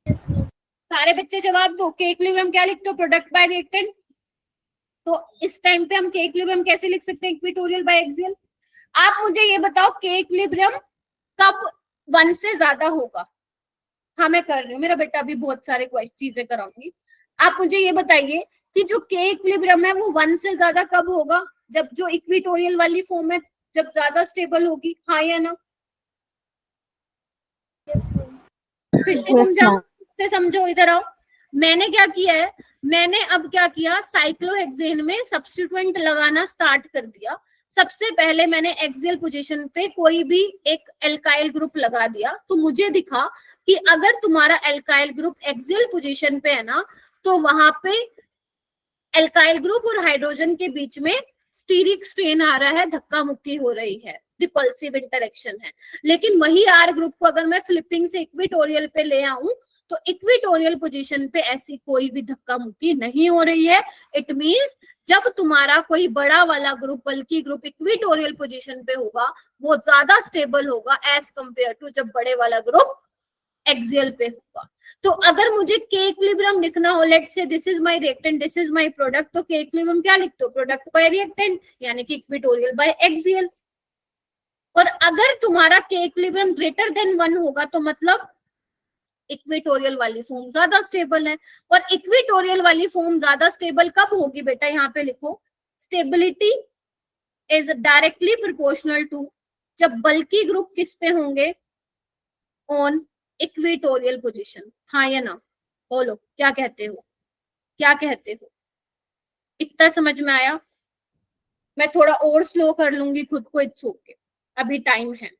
सारे बच्चे जवाब दो। के इक्विलिब्रियम क्या लिखते हो? Product bye reactant. तो इस टाइम पे हम के इक्विलिब्रियम कैसे लिख सकते हैं? Equatorial by axial. आप मुझे ये बताओ, के इक्विलिब्रियम कब 1 से ज्यादा होगा? हाँ मैं कर रही हूँ, मेरा बेटा अभी बहुत सारे चीजें कराऊंगी। आप मुझे ये बताइए कि जो के इक्विलिब्रियम है वो 1 से ज्यादा कब होगा? जब जो इक्वेटोरियल वाली फॉर्म है, जब ज्यादा स्टेबल होगी, हाँ या ना? फिर से Yes, समझाओ, ma'am. फिर से समझो, इधर आओ। मैंने क्या किया है? मैंने अब क्या किया? साइक्लोहेक्सेन में सब्स्टिट्यूएंट लगाना स्टार्ट कर दिया। सबसे पहले मैंने एक्सियल पोजीशन पे कोई भी एक एल्काइल ग्रुप लगा दिया, तो मुझे दिखा कि अगर तुम्हारा एल्काइल ग्रुप एक्सियल पोजीशन पे है ना, तो वहां पे एल्काइल ग्रुप और हाइड्रोजन के बीच में स्टीरिक स्ट्रेन आ रहा है, धक्का मुक्की हो रही है, रिपल्सिव इंटरेक्शन है। लेकिन वही आर ग्रुप को अगर मैं फ्लिपिंग से इक्वेटोरियल पे ले आऊं, तो इक्वेटोरियल पोजीशन पे ऐसी कोई भी धक्का मुक्की नहीं हो रही है। इट मींस जब तुम्हारा कोई बड़ा वाला ग्रुप, बल्कि ग्रुप इक्वेटोरियल पोजीशन पे होगा, वो ज्यादा स्टेबल होगा एज कंपेयर टू जब बड़े वाला ग्रुप एक्सियल पे होगा। तो अगर मुझे के इक्विलिब्रियम लिखना हो, let's say this is my reactant, this is my product, तो के इक्विलिब्रियम क्या लिखते हो? प्रोडक्ट बाय रिएक्टेंट, यानी कि इक्वेटोरियल बाय एक्सियल। और अगर तुम्हारा के इक्विलिब्रियम ग्रेटर देन 1 होगा, तो मतलब इक्वेटोरियल वाली फॉर्म ज्यादा स्टेबल है। और इक्वेटोरियल वाली फॉर्म ज्यादा स्टेबल कब होगी बेटा? यहाँ पे लिखो, stability is directly proportional to, जब बल्की ग्रुप किस पे होंगे? ऑन इक्वेटोरियल पोजीशन, हाँ या ना? बोलो क्या कहते हो, क्या कहते हो? इतना समझ में आया? मैं थोड़ा और स्लो कर लूंगी खुद को, इट्स ओके, अभी टाइम है।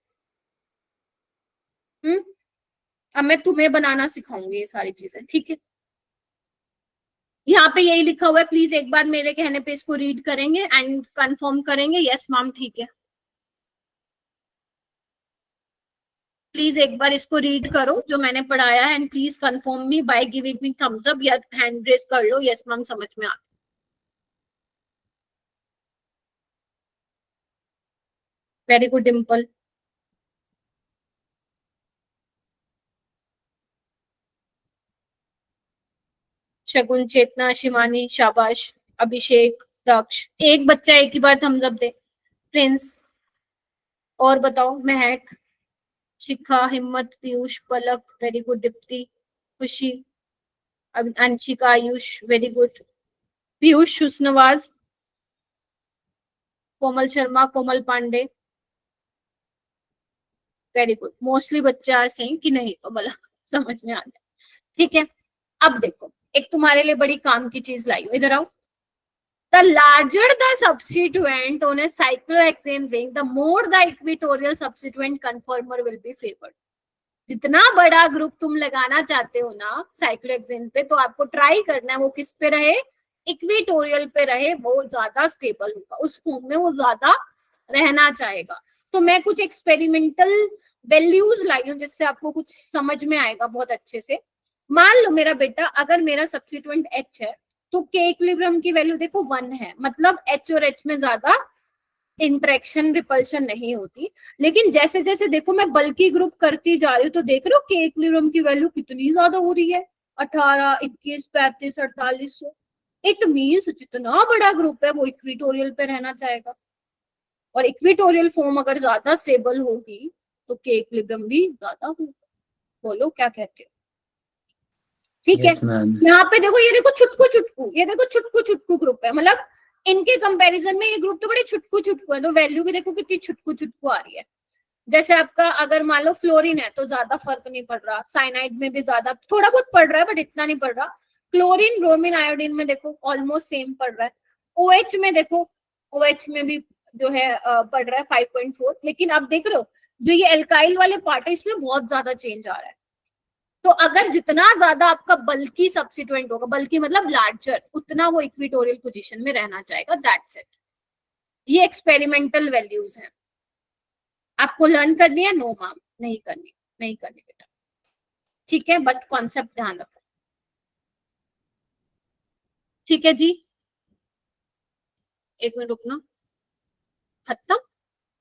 अब मैं तुम्हें बनाना सिखाऊंगी ये सारी चीजें, ठीक है? यहाँ पे यही लिखा हुआ है, प्लीज एक बार मेरे कहने पे इसको रीड करेंगे एंड कंफर्म करेंगे। यस मैम, ठीक है। प्लीज एक बार इसको रीड करो जो मैंने पढ़ाया है and please confirm me by giving me thumbs up या हैंड रेस कर लो। यस मैम, समझ में आ। Very good Dimple. शगुन, चेतना, शिवानी, शाबाश। अभिषेक, दक्ष, एक बच्चा एक ही बार थम्स अप दे। प्रिंस, और बताओ। Mahak, Shikha, Himmat, Piyush, Palak, very good. Deepti, Khushi, Anshika, Ayush, very good. Piyush, शुष्नवाज, Komal Sharma, Komal Pandey, very good. Mostly बच्चे आर सेइंग कि नहीं, तो बोला समझ में आ गया, ठीक है। अब देखो, एक तुम्हारे लिए बड़ी काम की चीज लाई हूं, इधर आओ। The larger the substituent on a cyclohexane ring, the more the equatorial substituent conformer will be favored. जितना बड़ा ग्रुप तुम लगाना चाहते हो ना साइक्लोहेक्सेन पे, तो आपको ट्राई करना है वो किस पे रहे, इक्वेटोरियल पे रहे, वो ज्यादा स्टेबल होगा, उस फॉर्म में वो ज्यादा रहना चाहेगा। तो मैं कुछ एक्सपेरिमेंटल वैल्यूज लाई हूँ जिससे आपको कुछ समझ में आएगा बहुत अच्छे से। मान लो मेरा बेटा, अगर मेरा सब्स्टिट्यूएंट H है तो के इक्विलिब्रियम की वैल्यू देखो 1 है, मतलब H और H में ज्यादा इंटरेक्शन रिपल्शन नहीं होती। लेकिन जैसे जैसे देखो मैं बल्कि ग्रुप करती जा रही हूँ, तो देख रहे हो के इक्विलिब्रियम की वैल्यू कितनी ज्यादा हो रही है, 18, 21, 35, 48। इट मीन्स जितना बड़ा ग्रुप है वो इक्विटोरियल पे रहना चाहेगा, और इक्विटोरियल फॉर्म अगर ज्यादा स्टेबल होगी तो के इक्विलिब्रियम भी ज्यादा होगा। बोलो क्या कहते हो? ठीक है। Yes, ma'am. यहाँ पे देखो, ये देखो छुटकू छुटकू, ये देखो छुटकू छुटकू ग्रुप है, मतलब इनके कंपैरिजन में ये ग्रुप तो बड़े छुटकू छुटकू है, तो वैल्यू भी देखो कितनी छुटकू छुटकू आ रही है। जैसे आपका अगर मान लो फ्लोरीन है तो ज्यादा फर्क नहीं पड़ रहा, साइनाइड में भी ज्यादा थोड़ा बहुत पड़ रहा है बट इतना नहीं पड़ रहा। क्लोरीन, ब्रोमीन, आयोडीन में देखो ऑलमोस्ट सेम पड़ रहा है। OH में देखो, OH में भी जो है पड़ रहा है 5.4। लेकिन आप देख रहे हो जो ये एल्काइल वाले पार्ट है इसमें बहुत ज्यादा चेंज आ रहा है। तो अगर जितना ज्यादा आपका बल्कि सब्स्टिट्यूएंट होगा, बल्कि मतलब लार्जर, उतना वो इक्विटोरियल पोजीशन में रहना चाहेगा। That's it. ये एक्सपेरिमेंटल वैल्यूज हैं, आपको लर्न करनी है? नो मैम, नहीं करनी, नहीं करनी बेटा, ठीक है, बस कॉन्सेप्ट ध्यान रखो, ठीक है जी। एक मिनट रुकना, खत्म,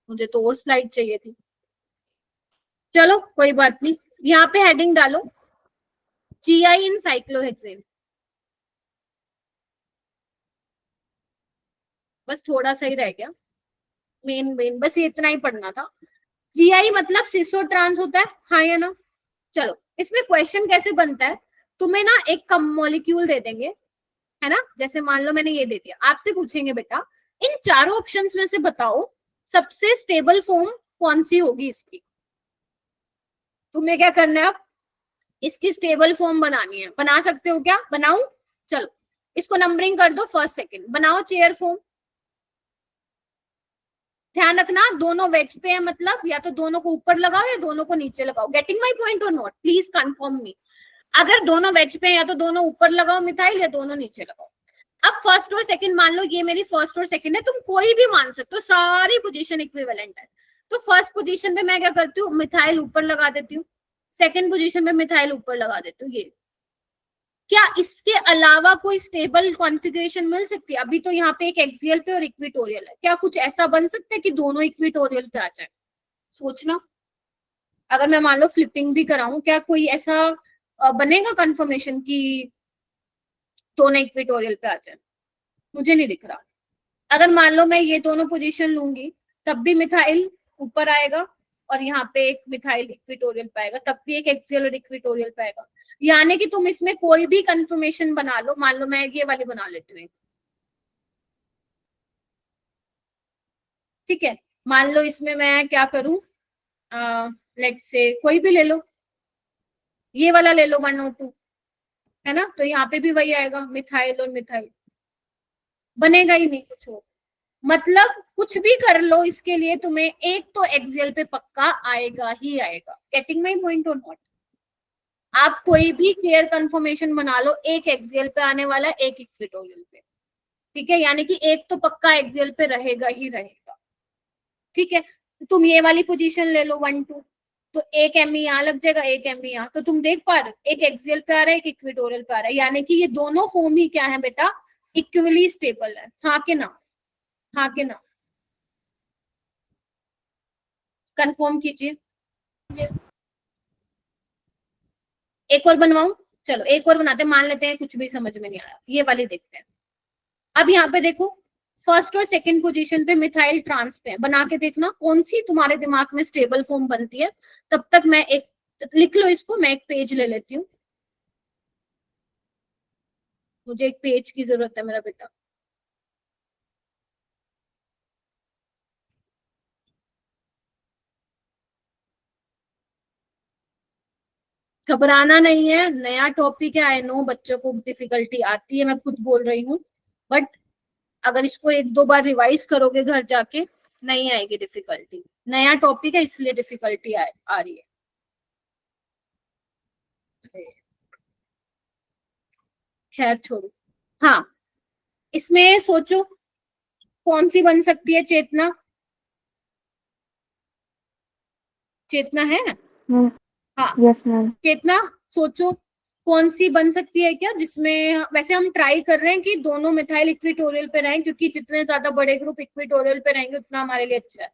मुझे तो और स्लाइड चाहिए थी। चलो कोई बात नहीं, यहाँ पे हेडिंग डालो GI इन साइक्लोहेक्सेन, बस थोड़ा सा ही रह गया, मेन बस ये इतना ही पढ़ना था। GI मतलब सिसो ट्रांस होता है, हाँ या ना? चलो इसमें क्वेश्चन कैसे बनता है, तुम्हें ना एक कम मॉलिक्यूल दे देंगे, है ना? जैसे मान लो मैंने ये दे दिया, आपसे पूछेंगे बेटा इन चारों ऑप्शंस में से बताओ सबसे स्टेबल फॉर्म कौन सी होगी इसकी। तुम्हें क्या करना है, अब इसकी स्टेबल फॉर्म बनानी है। बना सकते हो क्या? बनाऊं? चलो इसको नंबरिंग कर दो, फर्स्ट सेकंड। बनाओ चेयर फॉर्म। ध्यान रखना दोनों वेज पे है, मतलब या तो दोनों को ऊपर लगाओ या दोनों को नीचे लगाओ। गेटिंग माई पॉइंट और नॉट? प्लीज कंफर्म मी। अगर दोनों वेज पे या तो दोनों ऊपर लगाओ मिथाइल, या दोनों नीचे लगाओ। अब फर्स्ट और सेकंड मान लो, ये मेरी फर्स्ट और सेकंड है, तुम कोई भी मान सकते हो, सारी पोजीशन इक्विवेलेंट है। तो फर्स्ट पोजीशन पे मैं क्या करती हूँ, मिथाइल ऊपर लगा देती हूँ, सेकंड पोजीशन पे मिथाइल ऊपर लगा देती हूँ। ये क्या इसके अलावा कोई स्टेबल कॉन्फ़िगरेशन मिल सकती है? अभी तो यहाँ पे एक एक्सियल पे और इक्विटोरियल है, क्या कुछ ऐसा बन सकता है कि दोनों इक्विटोरियल पे आ जाए? सोचना, अगर मैं मान लो फ्लिपिंग भी कराऊं, क्या कोई ऐसा बनेगा कंफर्मेशन कि दोनों इक्विटोरियल पे आ जाए? मुझे नहीं दिख रहा। अगर मान लो मैं ये दोनों पोजीशन लूंगी तब भी मिथाइल ऊपर आएगा और यहाँ पे एक मिथाइल इक्विटोरियल पाएगा, तब भी एक एक्सियल और इक्विटोरियल पाएगा। यानी कि तुम इसमें कोई भी कंफर्मेशन बना लो, मान लो मैं ये वाली बना लेती हूँ, ठीक है। मान लो इसमें मैं क्या करूं, लेट्स से कोई भी ले लो, ये वाला ले लो 1O2, है ना, तो यहाँ पे भी वही आएगा, मिथाइल और मिथाइल, बनेगा ही नहीं कुछ और। मतलब कुछ भी कर लो इसके लिए तुम्हें एक तो एक्सियल पे पक्का आएगा ही आएगा। गेटिंग माई पॉइंट और नॉट? आप कोई भी क्लियर कंफर्मेशन बना लो, एक एक्सियल पे आने वाला, एक इक्वेटोरियल पे, ठीक है, यानी कि एक तो पक्का एक्सियल पे रहेगा ही रहेगा, ठीक है। तो तुम ये वाली पोजीशन ले लो 1-2, तो एक एमई यहाँ लग जाएगा, एक एमई यहाँ, तो तुम देख पा रहे हो एक एक्सियल पे आ रहा है, एक इक्वेटोरियल पे आ रहा है, यानी कि ये दोनों फॉर्म ही क्या है बेटा, इक्वली स्टेबल है। हाँ के ना, हाँ के ना, कंफर्म कीजिए। एक और बनवाऊं? चलो एक और बनाते हैं, मान लेते हैं कुछ भी समझ में नहीं आया, ये वाली देखते हैं। अब यहाँ पे देखो, फर्स्ट और सेकंड पोजीशन पे मिथाइल ट्रांस पे है, बना के देखना कौन सी तुम्हारे दिमाग में स्टेबल फॉर्म बनती है। तब तक मैं एक लिख लो इसको, मैं एक पेज ले लेती हूँ, मुझे एक पेज की जरूरत है मेरा बेटा। घबराना नहीं है, नया टॉपिक है, आई नो बच्चों को डिफिकल्टी आती है, मैं खुद बोल रही हूँ, बट अगर इसको एक दो बार रिवाइज करोगे घर जाके नहीं आएगी डिफिकल्टी। नया टॉपिक है इसलिए डिफिकल्टी आ रही है। खैर छोड़ो। हाँ, इसमें सोचो कौन सी बन सकती है चेतना? चेतना है? हाँ यस मैम। चेतना, सोचो कौन सी बन सकती है क्या, जिसमें वैसे हम ट्राई कर रहे हैं कि दोनों मिथाइल इक्विटोरियल पे रहें, क्योंकि जितने ज्यादा बड़े ग्रुप इक्विटोरियल पे रहेंगे उतना हमारे लिए अच्छा है।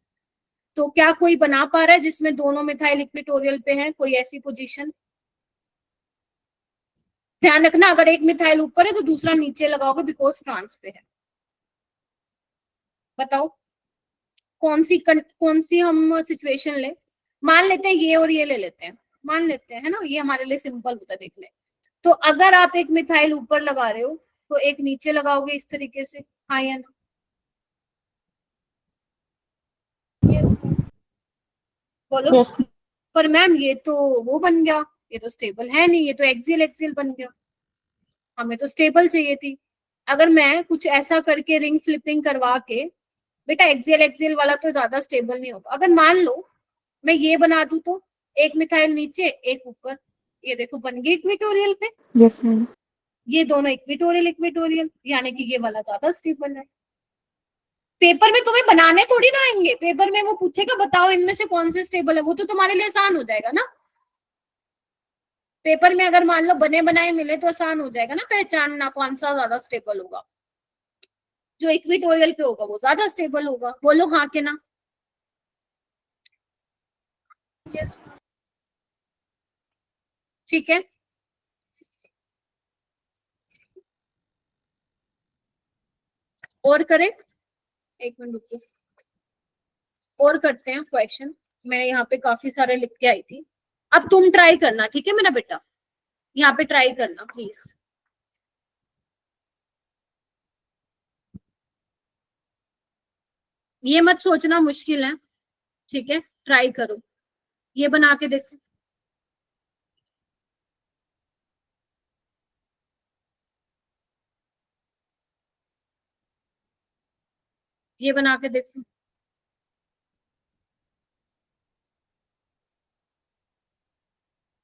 तो क्या कोई बना पा रहा है जिसमें दोनों मिथाइल इक्विटोरियल पे हैं, कोई ऐसी पोजीशन? ध्यान रखना, अगर एक मिथाइल ऊपर है तो दूसरा नीचे लगाओगे, बिकॉज ट्रांस पे है। बताओ कौन सी हम सिचुएशन ले? मान लेते हैं ये और ये ले लेते हैं, मान लेते हैं, है ना, ये हमारे लिए सिंपल होता है देखने। तो अगर आप एक मिथाइल ऊपर लगा रहे हो तो एक नीचे लगाओगे इस तरीके से, हाँ या ना? यस बोलो। यस पर मैम ये तो वो बन गया, ये तो स्टेबल है नहीं, ये तो एक्सियल एक्सियल बन गया, हमें तो स्टेबल चाहिए थी। अगर मैं कुछ ऐसा करके रिंग फ्लिपिंग करवा के, बेटा एक्सियल एक्सियल वाला तो ज्यादा स्टेबल नहीं होगा। अगर मान लो मैं ये बना दूं तो एक मिथाइल नीचे एक ऊपर, ये देखो बन गई इक्वेटोरियल पे, यस मैम। ये दोनों इक्वेटोरियल इक्वेटोरियल, यानी कि ये वाला ज्यादा स्टेबल है। पेपर में तुम्हें बनाने थोड़ी ना आएंगे, पेपर में वो पूछेगा बताओ इनमें से कौन से स्टेबल है, वो तो तुम्हारे लिए आसान हो जाएगा ना। पेपर में अगर मान लो बने बनाए मिले तो आसान हो जाएगा ना पहचानना कौन सा ज्यादा स्टेबल होगा। जो इक्वेटोरियल पे होगा वो ज्यादा स्टेबल होगा। बोलो हाँ के ना? यस ठीक है, और करें? एक मिनट रुको, और करते हैं क्वेश्चन। मैं यहाँ पे काफी सारे लिख के आई थी, अब तुम ट्राई करना, ठीक है मेरा बेटा, यहाँ पे ट्राई करना प्लीज। ये मत सोचना मुश्किल है, ठीक है, ट्राई करो, ये बना के देखो, ये बना के देखो,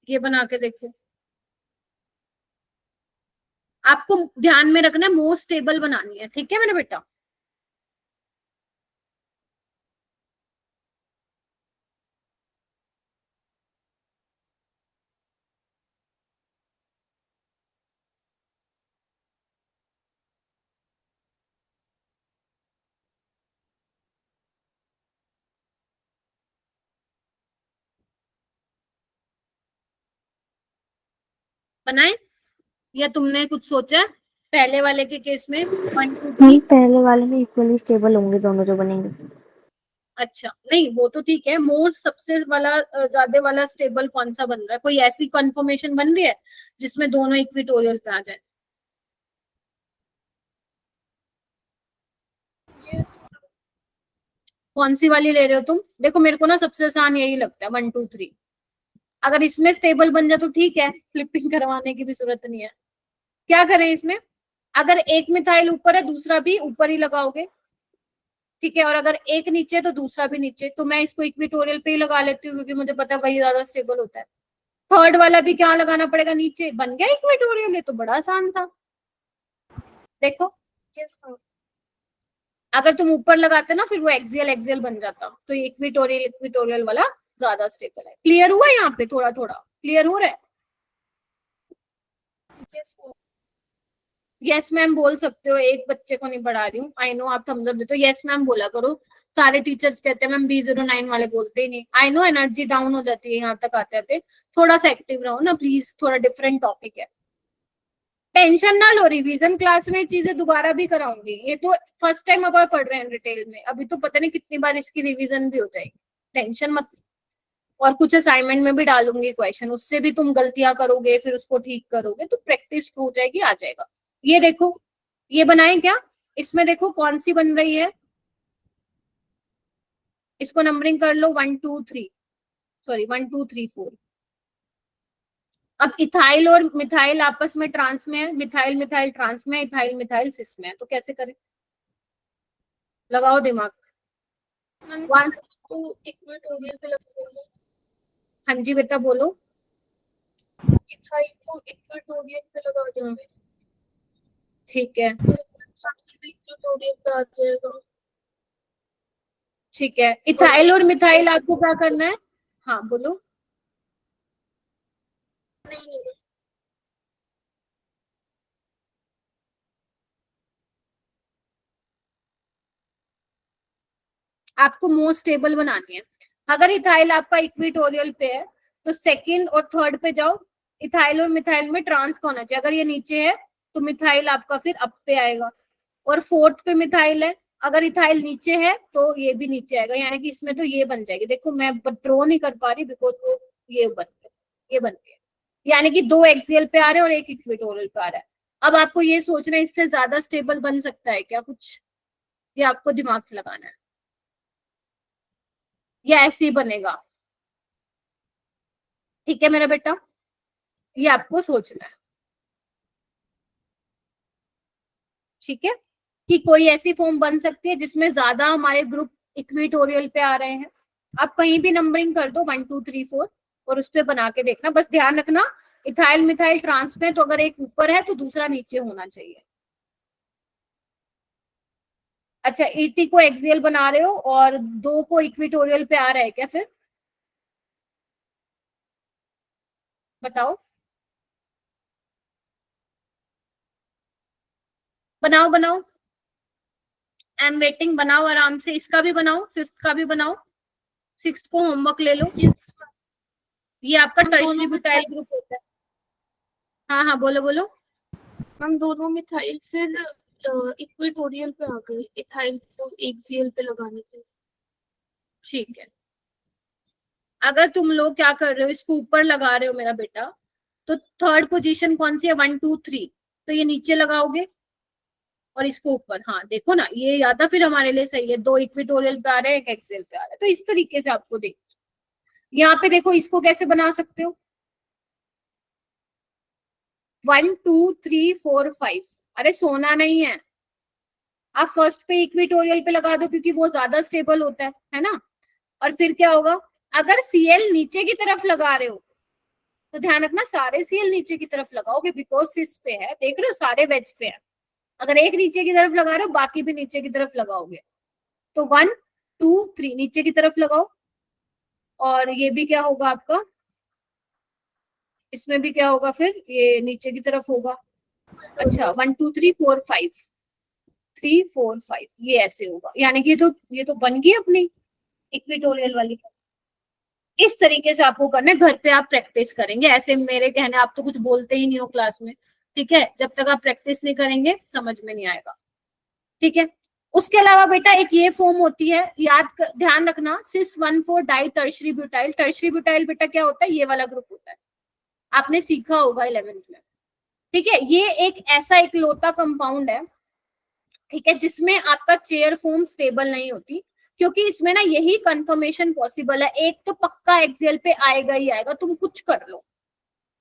ये बना के देखो। आपको ध्यान में रखना है मोस्ट स्टेबल बनानी है, ठीक है मेरा बेटा। बनाए या तुमने कुछ सोचा है पहले वाले के केस में 1 2 मैम 3? पहले वाले में इक्वली स्टेबल होंगे दोनों जो बनेंगे। अच्छा नहीं वो तो ठीक है, मोस्ट सबसे वाला ज्यादा वाला स्टेबल कौन सा बन रहा है? कोई ऐसी कंफर्मेशन बन रही है जिसमें दोनों इक्विटोरियल पे आ जाए? यस कौन सी वाली ले रहे हो तुम? देखो मेरे को ना सबसे आसान यही लगता है 1 2 3, अगर इसमें स्टेबल बन जाए तो ठीक है, फ्लिपिंग करवाने की भी जरूरत नहीं है। क्या करें इसमें, अगर एक मिथाइल ऊपर है दूसरा भी ऊपर ही लगाओगे, ठीक है, और अगर एक नीचे है तो दूसरा भी नीचे, तो मैं इसको इक्विटोरियल पे ही लगा लेती हूँ क्योंकि मुझे पता है वही ज्यादा स्टेबल होता है। थर्ड वाला भी क्या लगाना पड़ेगा, नीचे, बन गया इक्विटोरियल, ये तो बड़ा आसान था। देखो यस मैम। अगर तुम ऊपर लगाते ना फिर वो एक्सियल एक्सियल बन जाता, तो ये इक्विटोरियल इक्विटोरियल वाला ज्यादा स्टेबल है। क्लियर हुआ यहाँ पे, थोड़ा थोड़ा क्लियर हो रहा है? Yes ma'am. यस मैम बोल सकते हो, एक बच्चे को नहीं पढ़ा रही हूँ, आई नो आप थम्स अप देते हो, यस मैम बोला करो। सारे टीचर्स कहते हैं मैम B09 वाले बोलते ही नहीं, आई नो एनर्जी डाउन हो जाती है यहाँ तक आते आते, थोड़ा सा एक्टिव रहो ना प्लीज, थोड़ा डिफरेंट टॉपिक है। टेंशन ना लो, रिवीजन क्लास में चीजें दोबारा भी कराऊंगी, ये तो फर्स्ट टाइम अब पढ़ रहे हैं डिटेल में, अभी तो पता नहीं कितनी बार इसकी रिवीजन भी हो जाएगी, टेंशन मत। और कुछ असाइनमेंट में भी डालूंगी क्वेश्चन, उससे भी तुम गलतियां करोगे फिर उसको ठीक करोगे तो प्रैक्टिस हो जाएगी, आ जाएगा। ये देखो, ये बनाए क्या, इसमें देखो कौन सी बन रही है, इसको नंबरिंग कर लो 1 2 3, सॉरी 1 2 3 4। अब इथाइल और मिथाइल आपस में ट्रांस में है, मिथाइल मिथाइल ट्रांस में, इथाइल मिथाइल सिस में है, तो कैसे करें, लगाओ दिमाग। मैम वन, को इक्विटोरियल पे लगाऊंगी, हाँ जी बेटा बोलो। इथाइल को इक्विटोरियल पे लगा दूंगी, ठीक है इक्विटोरियल पे आ जाएगा। ठीक है, इथाइल और मिथाइल आपको क्या करना है, हाँ बोलो। नहीं नहीं आपको मोस्ट स्टेबल बनानी है। अगर इथाइल आपका इक्विटोरियल पे है तो सेकंड और थर्ड पे जाओ, इथाइल और मिथाइल में ट्रांस का होना चाहिए, अगर ये नीचे है तो मिथाइल आपका फिर अप पे आएगा, और फोर्थ पे मिथाइल है, अगर इथाइल नीचे है तो ये भी नीचे आएगा, यानी कि इसमें तो ये बन जाएगी। देखो मैं ड्रॉ नहीं कर पा रही बिकॉज वो ये बन गया, ये बन गया, यानी कि 2 एक्सियल पे आ रहे हैं और 1 इक्विटोरियल पे आ रहा है। अब आपको ये सोचना है इससे ज्यादा स्टेबल बन सकता है क्या कुछ, ये आपको दिमाग लगाना है, या ऐसे ही बनेगा। ठीक है मेरा बेटा, ये आपको सोचना है, ठीक है, कि कोई ऐसी फॉर्म बन सकती है जिसमें ज्यादा हमारे ग्रुप इक्विटोरियल पे आ रहे हैं। आप कहीं भी नंबरिंग कर दो 1 2 3 4 और उस पर बना के देखना, बस ध्यान रखना इथाइल मिथाइल ट्रांस में, तो अगर एक ऊपर है तो दूसरा नीचे होना चाहिए। अच्छा, ईटी को एक्सियल बना रहे हो और 2 को इक्विटोरियल पे आ रहा है क्या, फिर बताओ, बनाओ बनाओ, आई एम वेटिंग, बनाओ आराम से, इसका भी बनाओ, फिफ्थ का भी बनाओ, सिक्स्थ को होमवर्क ले लो। यस ये आपका मैम। टर्शियरी ब्यूटाइल ग्रुप होता है। हाँ हाँ बोलो बोलो। मैम दोनों मिथाइल फिर इक्विटोरियल पे आ गए, इथाइल को एक्सियल पे लगाने पे। ठीक है, अगर तुम लोग क्या कर रहे हो, इसको ऊपर लगा रहे हो मेरा बेटा, तो थर्ड पोजीशन कौन सी है, 1 2 3, तो ये नीचे लगाओगे और इसको ऊपर, हाँ देखो ना ये याद था, फिर हमारे लिए सही है, 2 इक्विटोरियल पे आ रहे हैं 1 एक्सियल पे आ रहा है, तो इस तरीके से आपको देखो। यहाँ पे देखो इसको कैसे बना सकते हो, 1 2 3 4 5, अरे सोना नहीं है, आप फर्स्ट पे इक्विटोरियल पे लगा दो क्योंकि वो ज्यादा स्टेबल होता है ना। और फिर क्या होगा, अगर सीएल नीचे की तरफ लगा रहे हो तो ध्यान रखना सारे सीएल नीचे की तरफ लगाओगे, बिकॉज सिस पे है, देख रहे हो सारे वेज पे है, अगर एक नीचे की तरफ लगा रहे हो बाकी भी नीचे की तरफ लगाओगे, तो 1 2 3 नीचे की तरफ लगाओ, और ये भी क्या होगा आपका, इसमें भी क्या होगा, फिर ये नीचे की तरफ होगा। अच्छा 1 2 3 4 5 3 4 5, ये ऐसे होगा, यानी कि ये तो बन गई अपनी इक्विटोरियल वाली। इस तरीके से आपको करना है, घर पे आप प्रैक्टिस करेंगे, ऐसे मेरे कहने आप तो कुछ बोलते ही नहीं हो क्लास में, ठीक है, जब तक आप प्रैक्टिस नहीं करेंगे समझ में नहीं आएगा, ठीक है। उसके अलावा बेटा एक ये फॉर्म होती है, ध्यान रखना, cis 1,4 di tertiary butyl. Tertiary butyl बेटा क्या होता है, ये वाला ग्रुप होता है, आपने सीखा होगा 11th में, ठीक है। ये एक ऐसा इकलौता कंपाउंड है, ठीक है, जिसमें आपका चेयर फॉर्म स्टेबल नहीं होती, क्योंकि इसमें ना यही कंफर्मेशन पॉसिबल है, एक तो पक्का एक्सियल पे आएगा ही आएगा, तुम कुछ कर लो,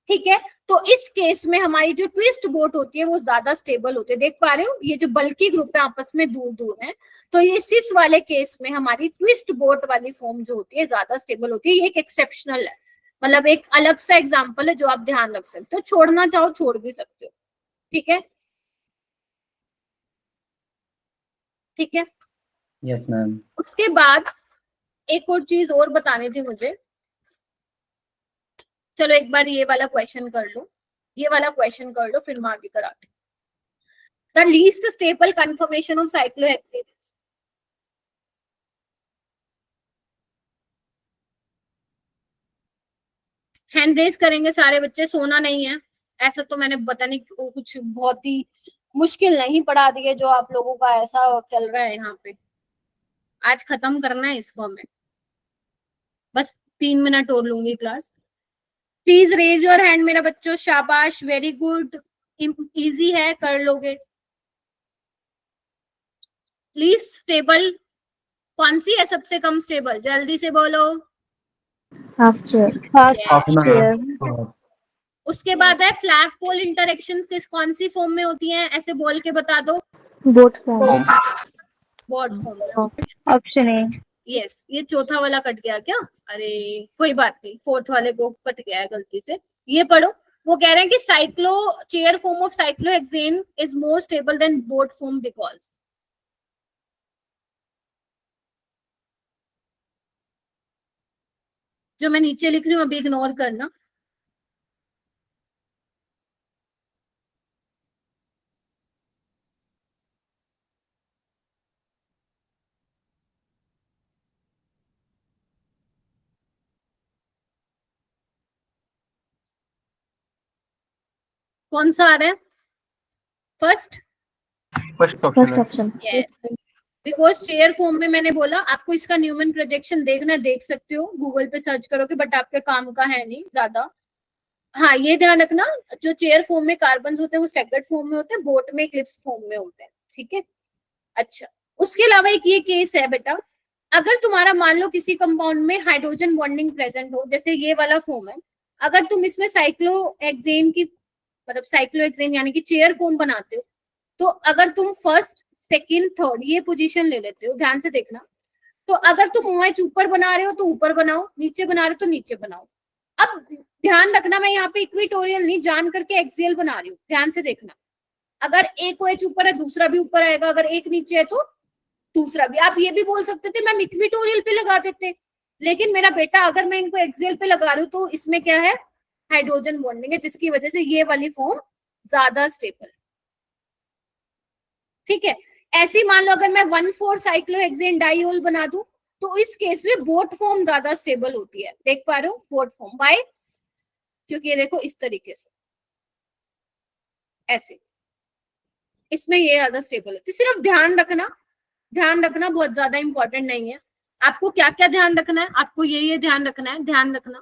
ठीक है। तो इस केस में हमारी जो ट्विस्ट बोट होती है वो ज्यादा स्टेबल होती है, देख पा रहे हो ये जो बल्कि ग्रुप है आपस में दूर दूर है, तो ये सिस वाले केस में हमारी ट्विस्ट बोट वाली फॉर्म जो होती है ज्यादा स्टेबल होती है। ये एक एक्सेप्शनल है, मतलब एक अलग सा एग्जाम्पल है जो आप ध्यान रख सकते हो, छोड़ना चाहो छोड़ भी सकते हो, ठीक है, ठीक है। Yes, ma'am. उसके बाद एक और चीज और बतानी थी मुझे, चलो एक बार ये वाला क्वेश्चन कर लो, ये वाला क्वेश्चन कर लो फिर मैं आगे कराती हूँ। The least stable conformation of cyclohexane, hand raise करेंगे सारे बच्चे, सोना नहीं है, ऐसा तो मैंने पता नहीं कुछ बहुत ही मुश्किल नहीं पढ़ा दिए जो आप लोगों का ऐसा चल रहा है यहाँ पे, आज खत्म करना है इसको हमें, बस 3 मिनट और लूंगी class. Please raise your hand मेरा बच्चों, शाबाश, वेरी गुड, इजी है, कर लोगे। प्लीज स्टेबल कौन सी है सबसे कम स्टेबल, जल्दी से बोलो। Half chair. Half chair. ma'am. उसके बाद है फ्लैग पोल इंटरेक्शन, किस कौन सी फॉर्म में होती हैं, ऐसे बोल के बता दो। Boat form. Boat form, option A. Yes. ये चौथा वाला कट गया क्या, अरे कोई बात नहीं, फोर्थ वाले को कट गया है गलती से, ये पढ़ो। वो कह रहे हैं कि cyclo chair form of cyclohexane is more stable than boat form because, जो मैं नीचे लिख रही हूँ अभी इग्नोर करना। कौन सा आ रहा है, फर्स्ट फर्स्ट फर्स्ट ऑप्शन है। ऑप्शन। बिकॉज चेयर फॉर्म में मैंने बोला आपको इसका न्यूमन प्रोजेक्शन देखना है, देख सकते हो गूगल पे सर्च करोगे, बट आपके काम का है नहीं ज्यादा। हाँ ये ध्यान रखना, जो चेयर फॉर्म में कार्बन होते हैं वो स्टैगर्ड फॉर्म में होते हैं, बोट में इक्लिप्स फॉर्म में होते हैं, ठीक है। अच्छा, उसके अलावा एक ये केस है बेटा, अगर तुम्हारा मान लो किसी कंपाउंड में हाइड्रोजन बॉन्डिंग प्रेजेंट हो, जैसे ये वाला फॉर्म है, अगर तुम इसमें साइक्लोहेक्सेन की मतलब साइक्लोहेक्सेन यानी कि चेयर फॉर्म बनाते हो, तो अगर तुम फर्स्ट सेकंड थर्ड ये पोजीशन ले लेते हो, ध्यान से देखना, तो अगर तुम OH ऊपर बना रहे हो तो ऊपर बनाओ, नीचे बना रहे हो तो नीचे बनाओ। अब ध्यान रखना मैं यहाँ पे इक्विटोरियल नहीं जान करके एक्सियल बना रही हूँ, ध्यान से देखना, अगर एक OH ऊपर है दूसरा भी ऊपर आएगा, अगर एक नीचे है तो दूसरा भी। आप ये भी बोल सकते थे मैम इक्विटोरियल पे लगा देते, लेकिन मेरा बेटा अगर मैं इनको एक्सियल पे लगा रही हूँ तो इसमें क्या है, हाइड्रोजन बॉन्डिंग है, जिसकी वजह से ये वाली फॉर्म ज्यादा स्टेबल, ठीक है। ऐसी मान लो अगर मैं 1,4 साइक्लोहेक्सेन डाइओल बना दूं तो इस केस में बोट फॉर्म ज्यादा स्टेबल होती है, देख पा रहे हो बोट फॉर्म, बाय, क्योंकि ये देखो इस तरीके से ऐसे, इसमें ये ज्यादा स्टेबल होती है। सिर्फ ध्यान रखना, ध्यान रखना बहुत ज्यादा इंपॉर्टेंट नहीं है। आपको क्या क्या ध्यान रखना है, आपको ये ध्यान रखना है, ध्यान रखना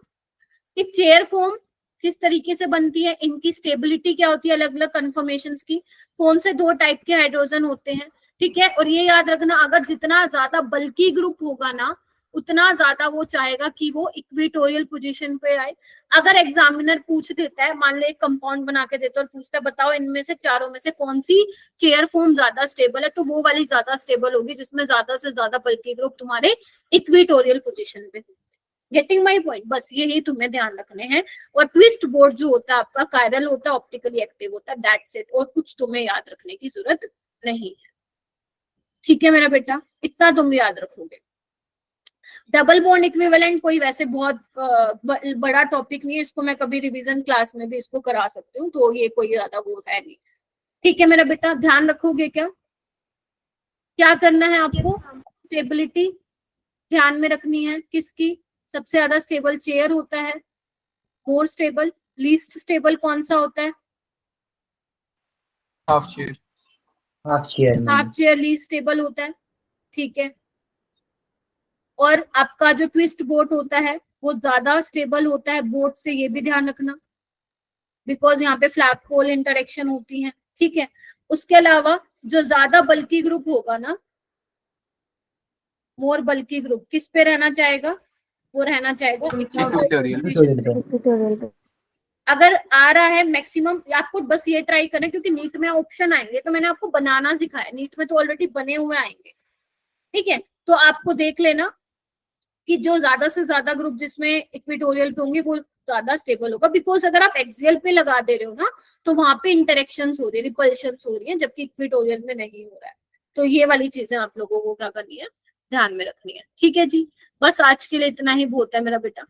कि चेयर फॉर्म किस तरीके से बनती है, इनकी स्टेबिलिटी क्या होती है, अलग अलग कन्फर्मेशंस की, कौन से 2 टाइप के हाइड्रोजन होते हैं, ठीक है। और ये याद रखना अगर जितना ज्यादा बल्कि ग्रुप होगा ना उतना ज्यादा वो चाहेगा कि वो इक्विटोरियल पोजीशन पे आए। अगर एग्जामिनर पूछ देता है, मान लो एक कंपाउंड बना के देता है और पूछता है बताओ इनमें से चारों में से कौन सी चेयर फॉर्म ज्यादा स्टेबल है, तो वो वाली ज्यादा स्टेबल होगी जिसमें ज्यादा से ज्यादा बल्कि ग्रुप तुम्हारे इक्विटोरियल पोजीशन पे। गेटिंग माई पॉइंट, बस यही तुम्हें ध्यान रखने हैं। और ट्विस्ट बोर्ड जो होता है आपका कायरल होता है, ऑप्टिकली एक्टिव होता है, दैट्स इट, और कुछ तुम्हें याद रखने की जरूरत नहीं है, ठीक है मेरा बेटा, इतना तुम याद रखोगे। डबल बॉन्ड इक्विवेलेंट कोई वैसे बहुत बड़ा टॉपिक नहीं है, इसको मैं कभी रिवीजन क्लास में भी इसको करा सकती हूँ, तो ये कोई ज्यादा वो है नहीं, ठीक है मेरा बेटा। ध्यान रखोगे क्या, क्या करना है आपको, स्टेबिलिटी ध्यान में रखनी है, किसकी सबसे ज्यादा स्टेबल चेयर होता है, मोर स्टेबल, लीस्ट स्टेबल कौन सा होता है, half chair Half chair, half ma'am. Chair least stable होता है, ठीक है। और आपका जो ट्विस्ट बोट होता है वो ज्यादा स्टेबल होता है बोट से, ये भी ध्यान रखना, बिकॉज यहाँ पे फ्लैग पोल इंटरेक्शन होती है, ठीक है। उसके अलावा जो ज्यादा बल्कि ग्रुप होगा ना मोर बल्कि ग्रुप किस पे रहना चाहेगा? वो रहना चाहेगा इक्वेटोरियल। इक्वेटोरियल पे। अगर आ रहा है मैक्सिमम, आपको बस ये ट्राई करना, क्योंकि नीट में ऑप्शन आएंगे तो मैंने आपको बनाना सिखाया, नीट में तो ऑलरेडी बने हुए आएंगे, ठीक है। तो आपको देख लेना कि जो ज्यादा से ज्यादा ग्रुप जिसमें इक्वेटोरियल पे होंगे वो ज्यादा स्टेबल होगा, बिकॉज अगर आप एक्सियल पे लगा दे रहे हो ना तो वहां पे इंटरेक्शंस हो रही है, रिपल्शंस हो रही है, जबकि इक्वेटोरियल में नहीं हो रहा है। तो ये वाली चीजें आप लोगों को क्या करनी है, ध्यान में रखनी है, ठीक है जी। बस आज के लिए इतना ही बहुत है मेरा बेटा।